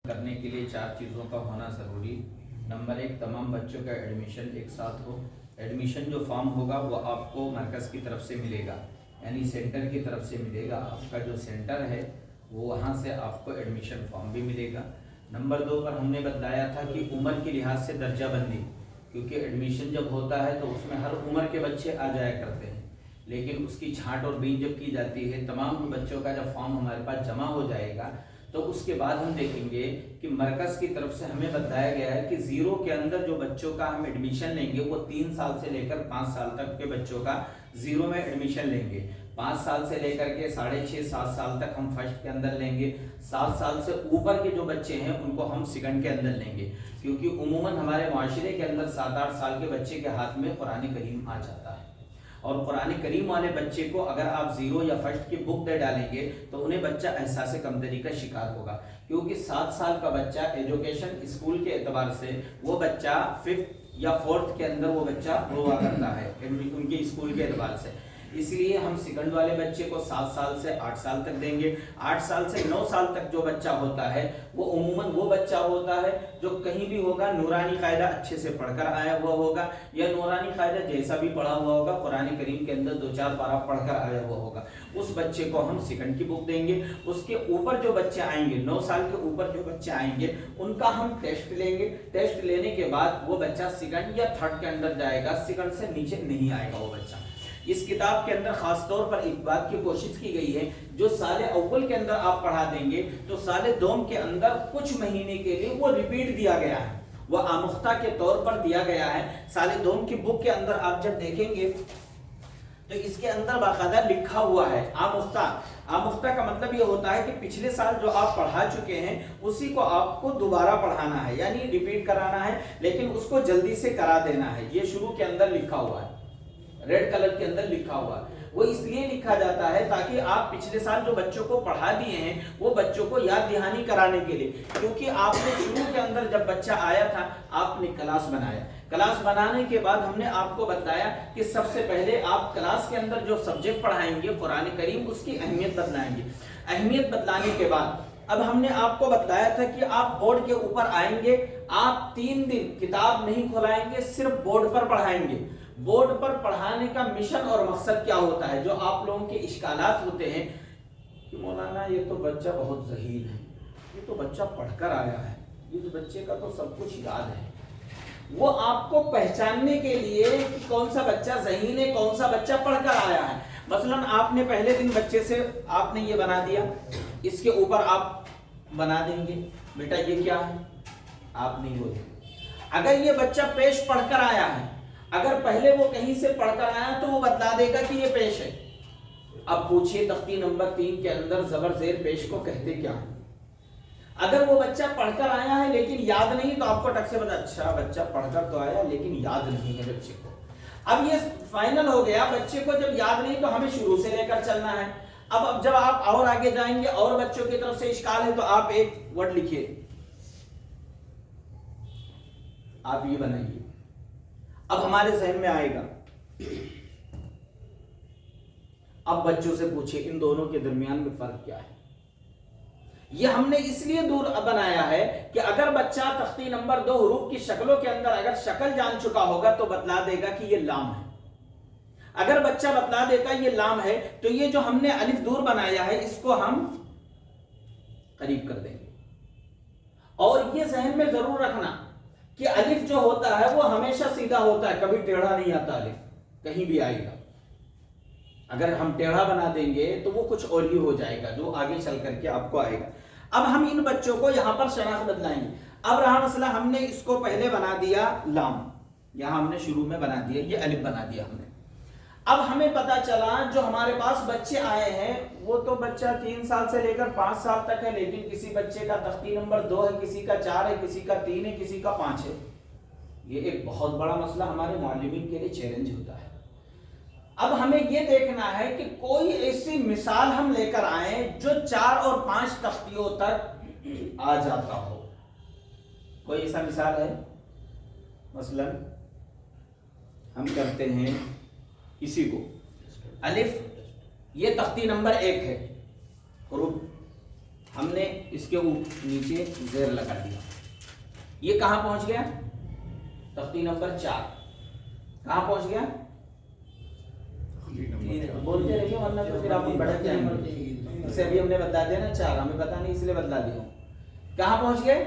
کرنے کے لیے 4 چیزوں کا ہونا ضروری۔ نمبر 1، تمام بچوں کا ایڈمیشن ایک ساتھ ہو۔ ایڈمیشن جو فارم ہوگا وہ آپ کو مرکز کی طرف سے ملے گا، یعنی سینٹر کی طرف سے ملے گا۔ آپ کا جو سینٹر ہے وہ وہاں سے آپ کو ایڈمیشن فارم بھی ملے گا۔ نمبر 2 پر ہم نے بتلایا تھا کہ عمر کے لحاظ سے درجہ بندی، کیونکہ ایڈمیشن جب ہوتا ہے تو اس میں ہر عمر کے بچے آ جایا کرتے ہیں، لیکن اس کی چھانٹ اور بین جب کی جاتی ہے تمام بچوں کا جب فارم ہمارے پاس جمع ہو جائے گا تو اس کے بعد ہم دیکھیں گے کہ مرکز کی طرف سے ہمیں بتایا گیا ہے کہ 0 کے اندر جو بچوں کا ہم ایڈمیشن لیں گے وہ 3 سال سے لے کر 5 سال تک کے بچوں کا 0 میں ایڈمیشن لیں گے۔ 5 سال سے لے کر کے 6.5-7 سال تک ہم فرسٹ کے اندر لیں گے۔ 7 سال سے اوپر کے جو بچے ہیں ان کو ہم سیکنڈ کے اندر لیں گے، کیونکہ عموماً ہمارے معاشرے کے اندر 7-8 سال کے بچے کے ہاتھ میں قرآن کریم آ جاتا ہے، اور قرآن کریم والے بچے کو اگر آپ 0 یا فرسٹ کی بک دے ڈالیں گے تو انہیں بچہ احساس کمتری کا شکار ہوگا، کیونکہ 7 سال کا بچہ ایجوکیشن اسکول کے اعتبار سے وہ بچہ 5th یا 4th کے اندر وہ بچہ ہوا کرتا ہے ان کے اسکول کے اعتبار سے۔ اس لیے ہم سیکنڈ والے بچے کو 7 سال سے 8 سال تک دیں گے۔ 8 سال سے 9 سال تک جو بچہ ہوتا ہے وہ عموماً وہ بچہ ہوتا ہے جو کہیں بھی ہوگا نورانی قاعدہ اچھے سے پڑھ کر آیا ہوا ہوگا، یا نورانی قاعدہ جیسا بھی پڑھا ہوا ہوگا قرآن کریم کے اندر 2-4 پارہ پڑھ کر آیا ہوا ہوگا، اس بچے کو ہم سیکنڈ کی بک دیں گے۔ اس کے اوپر جو بچے آئیں گے، 9 سال کے اوپر جو بچے آئیں گے ان کا ہم ٹیسٹ لیں گے۔ ٹیسٹ لینے کے بعد وہ بچہ سیکنڈ یا تھرڈ کے اندر جائے گا، سیکنڈ سے نیچے نہیں آئے گا وہ بچہ۔ اس کتاب کے اندر خاص طور پر ایک بات کی کوشش کی گئی ہے، جو سال اول کے اندر آپ پڑھا دیں گے تو سال دوم کے اندر کچھ مہینے کے لیے وہ ریپیٹ دیا گیا ہے، وہ آموختہ کے طور پر دیا گیا ہے۔ سال دوم کی بک کے اندر آپ جب دیکھیں گے تو اس کے اندر باقاعدہ لکھا ہوا ہے آموختہ۔ آموختہ کا مطلب یہ ہوتا ہے کہ پچھلے سال جو آپ پڑھا چکے ہیں اسی کو آپ کو دوبارہ پڑھانا ہے، یعنی ریپیٹ کرانا ہے، لیکن اس کو جلدی سے کرا دینا ہے۔ یہ شروع کے اندر لکھا ہوا ہے، ریڈ کلر کے اندر لکھا ہوا ہے۔ وہ اس لیے لکھا جاتا ہے تاکہ آپ پچھلے سال جو بچوں کو پڑھا دیے ہیں وہ بچوں کو یاد دہانی کرانے کے لیے، کیونکہ آپ نے شروع کے اندر جب بچہ آیا تھا آپ نے کلاس بنایا، کلاس بنانے کے بعد ہم نے آپ کو بتایا کہ سب سے پہلے آپ کلاس کے اندر جو سبجیکٹ پڑھائیں گے قرآن کریم، اس کی اہمیت بتلائیں گے۔ اہمیت بتلانے کے بعد اب ہم نے آپ کو بتایا تھا کہ آپ بورڈ کے اوپر آئیں گے، آپ 3 دن کتاب نہیں کھلائیں گے، صرف بورڈ پر پڑھائیں گے۔ بورڈ پر پڑھانے کا مشن اور مقصد کیا ہوتا ہے؟ جو آپ لوگوں کے اشکالات ہوتے ہیں کہ مولانا یہ تو بچہ بہت ذہین ہے، یہ تو بچہ پڑھ کر آیا ہے، یہ بچے کا تو سب کچھ یاد ہے، وہ آپ کو پہچاننے کے لیے کہ کون سا بچہ ذہین ہے، کون سا بچہ پڑھ کر آیا ہے۔ مثلا آپ نے پہلے دن بچے سے آپ نے یہ بنا دیا، اس کے اوپر آپ بنا دیں گے بیٹا یہ کیا ہے، آپ نہیں بولیں گے۔ اگر یہ بچہ پیش پڑھ کر آیا ہے، اگر پہلے وہ کہیں سے پڑھ کر آیا تو وہ بتلا دے گا کہ یہ پیش ہے۔ اب پوچھئے تختی نمبر 3 کے اندر زبر زیر پیش کو کہتے کیا ہیں؟ اگر وہ بچہ پڑھ کر آیا ہے لیکن یاد نہیں تو آپ کو ٹک سے بتا، اچھا بچہ پڑھ کر تو آیا لیکن یاد نہیں ہے بچے کو۔ اب یہ فائنل ہو گیا، بچے کو جب یاد نہیں تو ہمیں شروع سے لے کر چلنا ہے۔ اب جب آپ اور آگے جائیں گے اور بچوں کی طرف سے اشکال ہے تو آپ ایک ورڈ لکھیے، آپ یہ بنائیے۔ اب ہمارے ذہن میں آئے گا، اب بچوں سے پوچھیں ان دونوں کے درمیان میں فرق کیا ہے۔ یہ ہم نے اس لیے دور بنایا ہے کہ اگر بچہ تختی نمبر 2 حروف کی شکلوں کے اندر اگر شکل جان چکا ہوگا تو بتلا دے گا کہ یہ لام ہے۔ اگر بچہ بتلا دیتا یہ لام ہے تو یہ جو ہم نے الف دور بنایا ہے اس کو ہم قریب کر دیں گے۔ اور یہ ذہن میں ضرور رکھنا کہ الف جو ہوتا ہے وہ ہمیشہ سیدھا ہوتا ہے، کبھی ٹیڑھا نہیں آتا، الف کہیں بھی آئے گا۔ اگر ہم ٹیڑھا بنا دیں گے تو وہ کچھ اور ہی ہو جائے گا جو آگے چل کر کے آپ کو آئے گا۔ اب ہم ان بچوں کو یہاں پر شناخت بدلائیں گے۔ اب رہا مسئلہ، ہم نے اس کو پہلے بنا دیا لام، یہاں ہم نے شروع میں بنا دیا، یہ الف بنا دیا ہم نے۔ اب ہمیں پتا چلا جو ہمارے پاس بچے آئے ہیں وہ تو بچہ 3 سال سے لے کر 5 سال تک ہے، لیکن کسی بچے کا تختی نمبر 2 ہے، کسی کا 4 ہے، کسی کا 3 ہے، کسی کا 5 ہے۔ یہ ایک بہت بڑا مسئلہ ہمارے معلمین کے لیے چیلنج ہوتا ہے۔ اب ہمیں یہ دیکھنا ہے کہ کوئی ایسی مثال ہم لے کر آئیں جو 4 اور 5 تختیوں تک آ جاتا ہو۔ کوئی ایسا مثال ہے؟ مثلا ہم کرتے ہیں اسی کو، الف یہ تختی نمبر 1 ہے، حروف ہم نے اس کے نیچے زیر لگا دیا. یہ کہاں پہنچ گیا؟ تختی نمبر 4. کہاں پہنچ گیا؟ بولتے رہیے ورنہ تو پھر آپ بڑھتے جائیں گے. اسے ابھی ہم نے بتا دیا نا 4، ہمیں پتا نہیں اس لیے بدلا دیا. کہاں پہنچ گئے؟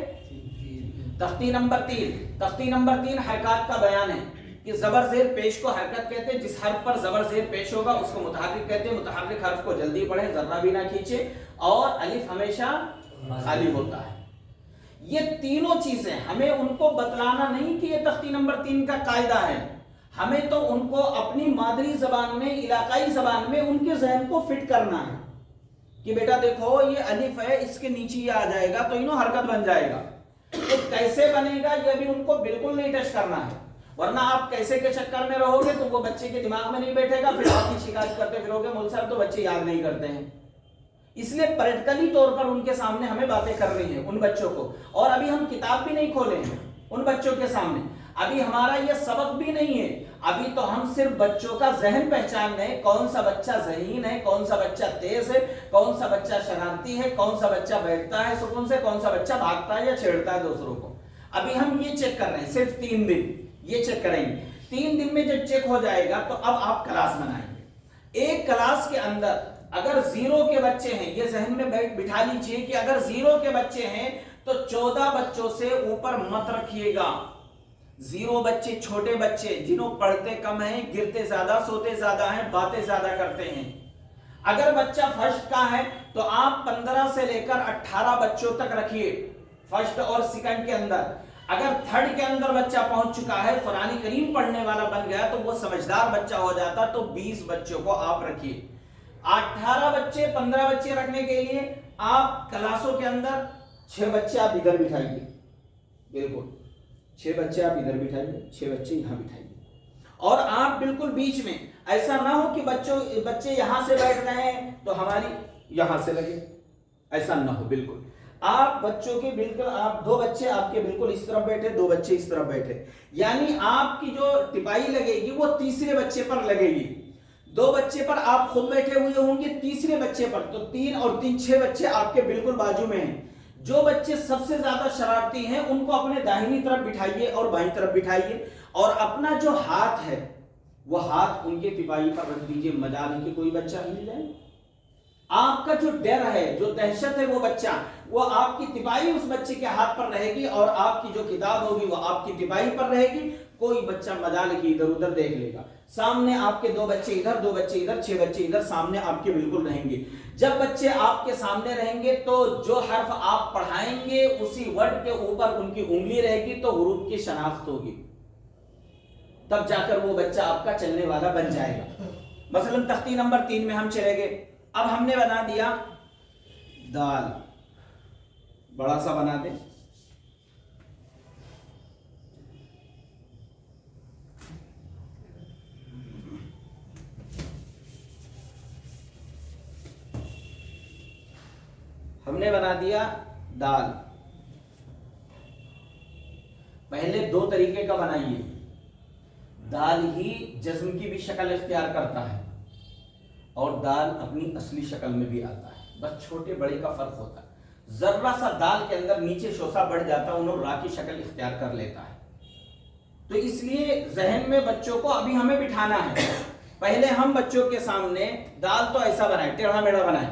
تختی نمبر 3. تختی نمبر 3 حرکات کا بیان ہے کہ زبر زیر پیش کو حرکت کہتے ہیں. جس حرف پر زبر زیر پیش ہوگا اس کو متحرک کہتے ہیں. متحرک حرف کو جلدی پڑھیں، ذرہ بھی نہ کھینچے، اور الف ہمیشہ خالی ہوتا ہے. یہ تینوں چیزیں ہمیں ان کو بتلانا نہیں کہ یہ تختی نمبر 3 کا قاعدہ ہے، ہمیں تو ان کو اپنی مادری زبان میں، علاقائی زبان میں ان کے ذہن کو فٹ کرنا ہے کہ بیٹا دیکھو یہ الف ہے، اس کے نیچے یہ آ جائے گا تو انہوں حرکت بن جائے گا. تو کیسے بنے گا یہ بھی ان کو بالکل نہیں ٹچ کرنا ہے، ورنہ آپ کیسے کے چکر میں رہو گے تو وہ بچے کے دماغ میں نہیں بیٹھے گا، پھر آپ کی شکایت کرتے پھرو گے مول صاحب تو بچے یاد نہیں کرتے ہیں. اس لیے پریکٹیکلی طور پر ان کے سامنے ہمیں باتیں کرنی ہیں ان بچوں کو. اور ابھی ہم کتاب بھی نہیں کھولے ہیں ان بچوں کے سامنے، ابھی ہمارا یہ سبق بھی نہیں ہے. ابھی تو ہم صرف بچوں کا ذہن پہچان رہے ہیں، کون سا بچہ ذہین ہے، کون سا بچہ تیز ہے، کون سا بچہ شرارتی ہے، کون سا بچہ بیٹھتا ہے سکون سے، کون سا بچہ بھاگتا ہے یا چھیڑتا ہے دوسروں کو. ابھی ہم یہ چیک کر رہے ہیں، صرف 3 دن یہ چیک کریں گے. 3 دن میں جب چیک ہو جائے گا تو اب آپ کلاس بنائیں گے. ایک کلاس کے اندر اگر 0 کے بچے ہیں، یہ ذہن میں بٹھا لیجئے کہ اگر 0 کے بچے ہیں تو 14 بچوں سے اوپر مت رکھیے گا. 0 بچے چھوٹے بچے جنہوں پڑھتے کم ہیں، گرتے زیادہ، سوتے زیادہ ہیں، باتیں زیادہ کرتے ہیں. اگر بچہ فرسٹ کا ہے تو آپ 15 سے لے کر 18 بچوں تک رکھیے فرسٹ اور سیکنڈ کے اندر. اگر تھرڈ کے اندر بچہ پہنچ چکا ہے، قرآن کریم پڑھنے والا بن گیا تو وہ سمجھدار بچہ ہو جاتا تو 20 بچوں کو آپ رکھیے. 18 بچے 15 بچے رکھنے کے لیے آپ کلاسوں کے اندر 6 بچے آپ ادھر بٹھائیے. بالکل 6 بچے آپ ادھر بٹھائیے، 6 بچے یہاں بٹھائیے. اور آپ بالکل بیچ میں، ایسا نہ ہو کہ بچے یہاں سے بیٹھ رہے ہیں تو ہماری یہاں سے لگے، ایسا نہ ہو. بالکل آپ بچوں کے بالکل آپ 2 بچے آپ کے بالکل اس طرف بیٹھے، 2 بچے اس طرف بیٹھے، یعنی آپ کی جو ٹپائی لگے گی وہ تیسرے بچے پر لگے گی. 2 بچے پر آپ خود بیٹھے ہوئے ہوں گے، تیسرے بچے پر تو 3 اور 3 6 بچے آپ کے بالکل بازو میں ہیں. جو بچے سب سے زیادہ شرارتی ہیں ان کو اپنے داہنی طرف بٹھائیے اور بائیں طرف بٹھائیے، اور اپنا جو ہاتھ ہے وہ ہاتھ ان کے ٹپائی پر رکھ دیجئے. مجال ہے کہ کوئی بچہ ہل جائے. آپ کا جو ڈر ہے، جو دہشت ہے، وہ بچہ وہ آپ کی ٹپائی اس بچے کے ہاتھ پر رہے گی اور آپ کی جو کتاب ہوگی وہ آپ کی ٹپائی پر رہے گی. کوئی بچہ مجال کی ادھر ادھر دیکھ لے گا. سامنے آپ کے 2 بچے ادھر، 2 بچے ادھر، 6 بچے ادھر سامنے آپ کے بالکل رہیں گے. جب بچے آپ کے سامنے رہیں گے تو جو حرف آپ پڑھائیں گے اسی ورڈ کے اوپر ان کی انگلی رہے گی تو حروف کی شناخت ہوگی، تب جا کر وہ بچہ آپ کا چلنے والا بن جائے گا. مثلا تختی نمبر 3 میں ہم چلے گئے. اب ہم نے بنا دیا دال، بڑا سا بنا دیں. ہم نے بنا دیا دال. پہلے 2 طریقے کا بنائیے. دال ہی جزم کی بھی شکل اختیار کرتا ہے اور دال اپنی اصلی شکل میں بھی آتا ہے، بس چھوٹے بڑے کا فرق ہوتا ہے. ذرا سا دال کے اندر نیچے شوسا بڑھ جاتا ہے، انہوں را کی شکل اختیار کر لیتا ہے. تو اس لیے ذہن میں بچوں کو ابھی ہمیں بٹھانا ہے. پہلے ہم بچوں کے سامنے دال تو ایسا بنائیں، ٹیڑھا میڑھا بنائیں.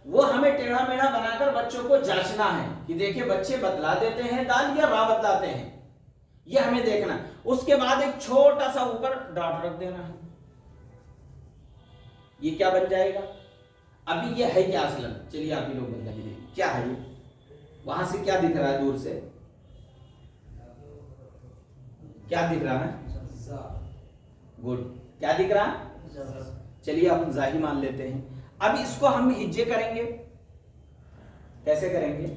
وہ ہمیں ٹیڑھا میڑھا بنا کر بچوں کو جانچنا ہے کہ دیکھیں بچے بتلا دیتے ہیں دال یا را بتلاتے ہیں، یہ ہمیں دیکھنا. اس کے بعد ایک چھوٹا سا اوپر ڈاٹ رکھ دینا ہے. یہ کیا بن جائے گا؟ ابھی یہ ہے کیا اصلا؟ چلیے آپ ہی لوگ بتائیے کیا ہے یہ؟ وہاں سے کیا دکھ رہا ہے؟ دور سے کیا دکھ رہا ہے؟ گڈ. کیا دکھ رہا ہے؟ چلیے آپ ظاہر مان لیتے ہیں. اب اس کو ہم ہجے کریں گے. کیسے کریں گے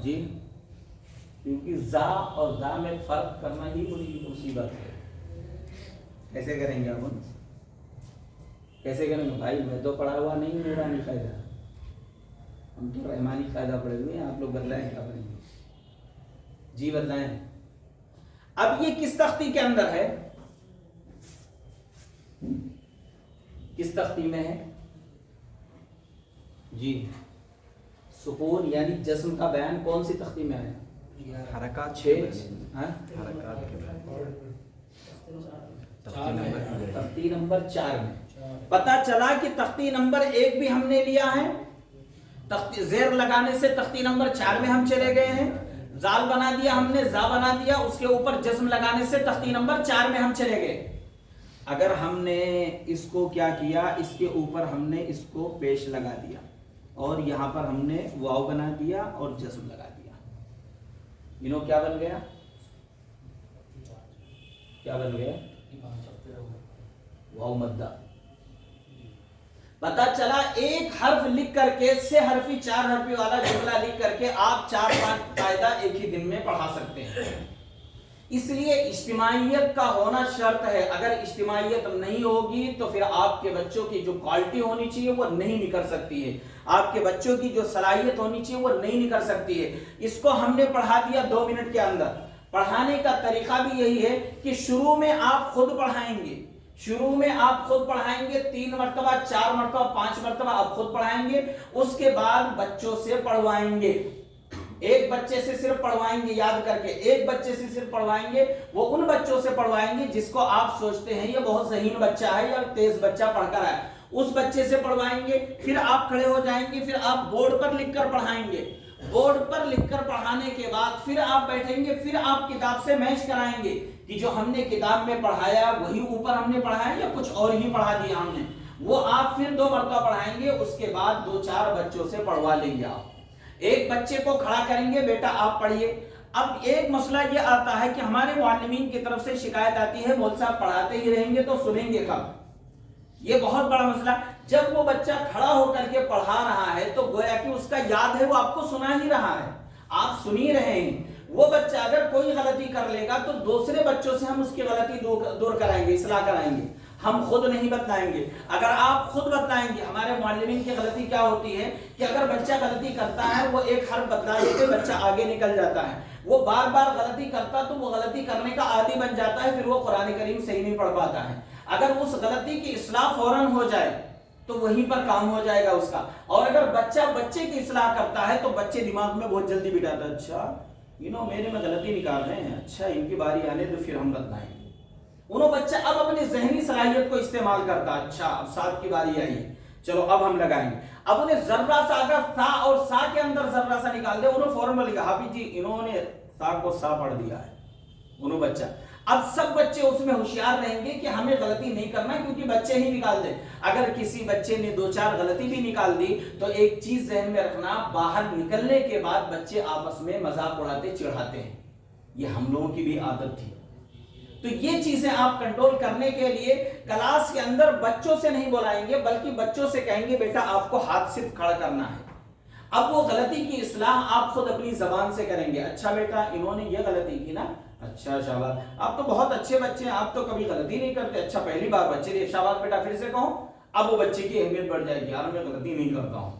جی؟ کیونکہ زا اور زا میں فرق کرنا ہی بڑی مصیبت ہے. کیسے کریں گے آپ؟ کیسے کریں گے بھائی؟ میں تو پڑھا ہوا نہیں، نورانی قاعدہ، ہم تو رحمانی قاعدہ پڑھے ہوئے ہیں. آپ لوگ بدلائیں کیا پڑھیں گے جی؟ بدلائیں. اب یہ کس تختی کے اندر ہے؟ کس تختی میں ہے؟ جی سکون یعنی جسم کا بیان کون سی تختی میں آیا؟ حرکات 6 حرکات کے بعد تختی نمبر 4 میں پتا چلا کہ تختی نمبر 1 بھی ہم نے لیا ہے، زیر لگانے سے تختی نمبر 4 میں ہم چلے گئے ہیں، زال بنا دیا ہم نے، زا بنا دیا، اس کے اوپر جسم لگانے سے تختی نمبر 4 میں ہم چلے گئے۔ اگر ہم نے اس کو کیا کیا، اس کے اوپر ہم نے اس کو پیش لگا دیا اور یہاں پر ہم نے واو بنا دیا اور جسم لگا دیا، انہوں کیا بن گیا؟ کیا بن گیا؟ واو مدہ۔ پتا چلا ایک حرف لکھ کر کے 6 حرفی 4 حرفی والا جملہ لکھ کر کے آپ 4-5 قاعدہ ایک ہی دن میں پڑھا سکتے ہیں۔ اس لیے اجتماعیت کا ہونا شرط ہے، اگر اجتماعیت نہیں ہوگی تو پھر آپ کے بچوں کی جو کوالٹی ہونی چاہیے وہ نہیں نکل سکتی ہے، آپ کے بچوں کی جو صلاحیت ہونی چاہیے وہ نہیں نکل سکتی ہے۔ اس کو ہم نے پڑھا دیا 2 منٹ کے اندر۔ پڑھانے کا طریقہ بھی یہی ہے کہ شروع میں آپ خود پڑھائیں گے، شروع میں آپ خود پڑھائیں گے 3 مرتبہ 4 مرتبہ 5 مرتبہ آپ خود پڑھائیں گے، اس کے بعد بچوں سے پڑھوائیں گے، ایک بچے سے صرف پڑھوائیں گے، یاد کر کے ایک بچے سے صرف پڑھوائیں گے، وہ ان بچوں سے پڑھوائیں گے جس کو آپ سوچتے ہیں یہ بہت ذہین بچہ ہے یا تیز بچہ پڑھ کر آئے، اس بچے سے پڑھوائیں گے۔ پھر آپ کھڑے ہو جائیں گے، پھر آپ بورڈ پر لکھ کر پڑھائیں گے، بورڈ پر لکھ کر پڑھانے کے بعد پھر آپ بیٹھیں گے، پھر آپ کتاب سے میچ کرائیں گے کہ جو ہم نے کتاب میں پڑھایا وہی اوپر ہم نے پڑھایا یا کچھ اور ہی پڑھا دیا ہم نے، وہ آپ پھر 2 مرتبہ پڑھائیں گے، اس کے بعد 2-4 بچوں سے پڑھوا لیں گے۔ آپ ایک بچے کو کھڑا کریں گے، بیٹا آپ پڑھیے۔ اب ایک مسئلہ یہ آتا ہے کہ ہمارے معلمین کی طرف سے شکایت آتی ہے مول صاحب پڑھاتے ہی رہیں گے تو سنیں گے کب؟ یہ بہت بڑا مسئلہ۔ جب وہ بچہ کھڑا ہو کر کے پڑھا رہا ہے تو گویا کہ اس کا یاد ہے، وہ آپ کو سنا ہی رہا ہے، آپ سن ہی رہے ہیں۔ وہ بچہ اگر کوئی غلطی کر لے گا تو دوسرے بچوں سے ہم اس کی غلطی دور کرائیں گے، اصلاح کرائیں گے، ہم خود نہیں بتلائیں گے۔ اگر آپ خود بتلائیں گے، ہمارے معلمین کی غلطی کیا ہوتی ہے کہ اگر بچہ غلطی کرتا ہے وہ ایک حرف بتلا دیتے بچہ آگے نکل جاتا ہے، وہ بار بار غلطی کرتا تو وہ غلطی کرنے کا عادی بن جاتا ہے، پھر وہ قرآن کریم صحیح نہیں پڑھ پاتا ہے۔ اگر اس غلطی کی اصلاح فوراً ہو جائے تو وہیں پر کام ہو جائے گا اس کا، اور اگر بچہ بچے کی اصلاح کرتا ہے تو بچے دماغ میں بہت جلدی بٹھاتا ہے، اچھا میرے میں غلطی نکال رہے ہیں، اچھا ان کی باری آنے تو پھر ہم بتلائیں گے۔ انہوں بچہ اب اپنی ذہنی صلاحیت کو استعمال کرتا، اچھا اب سات کی باری آئی ہے، چلو اب ہم لگائیں گے۔ اب انہیں ذرہ سا اگر سا اور سا کے اندر ذرہ سا نکال دے، انہوں فوراً بولے گا حافظ جی انہوں نے سا کو سا پڑھ دیا ہے، انہوں بچہ۔ اب سب بچے اس میں ہوشیار رہیں گے کہ ہمیں غلطی نہیں کرنا کیونکہ بچے ہی نکال دیں۔ اگر کسی بچے نے 2-4 غلطی بھی نکال دی تو ایک چیز ذہن میں رکھنا، باہر نکلنے کے بعد بچے آپس میں مذاق اڑاتے چڑھاتے ہیں، یہ ہم لوگوں کی بھی عادت تھی۔ تو یہ چیزیں آپ کنٹرول کرنے کے لیے کلاس کے اندر بچوں سے نہیں بلائیں گے بلکہ بچوں سے کہیں گے بیٹا آپ کو ہاتھ صرف کھڑا کرنا ہے۔ اب وہ غلطی کی اصلاح آپ خود اپنی زبان سے کریں گے، اچھا بیٹا انہوں نے یہ غلطی کی نا، اچھا شاباش آپ تو بہت اچھے بچے ہیں، آپ تو کبھی غلطی نہیں کرتے، اچھا پہلی بار بچے نے شاباش بیٹا پھر سے کہو۔ اب وہ بچے کی اہمیت بڑھ جائے گی، یار میں غلطی نہیں کرتا ہوں،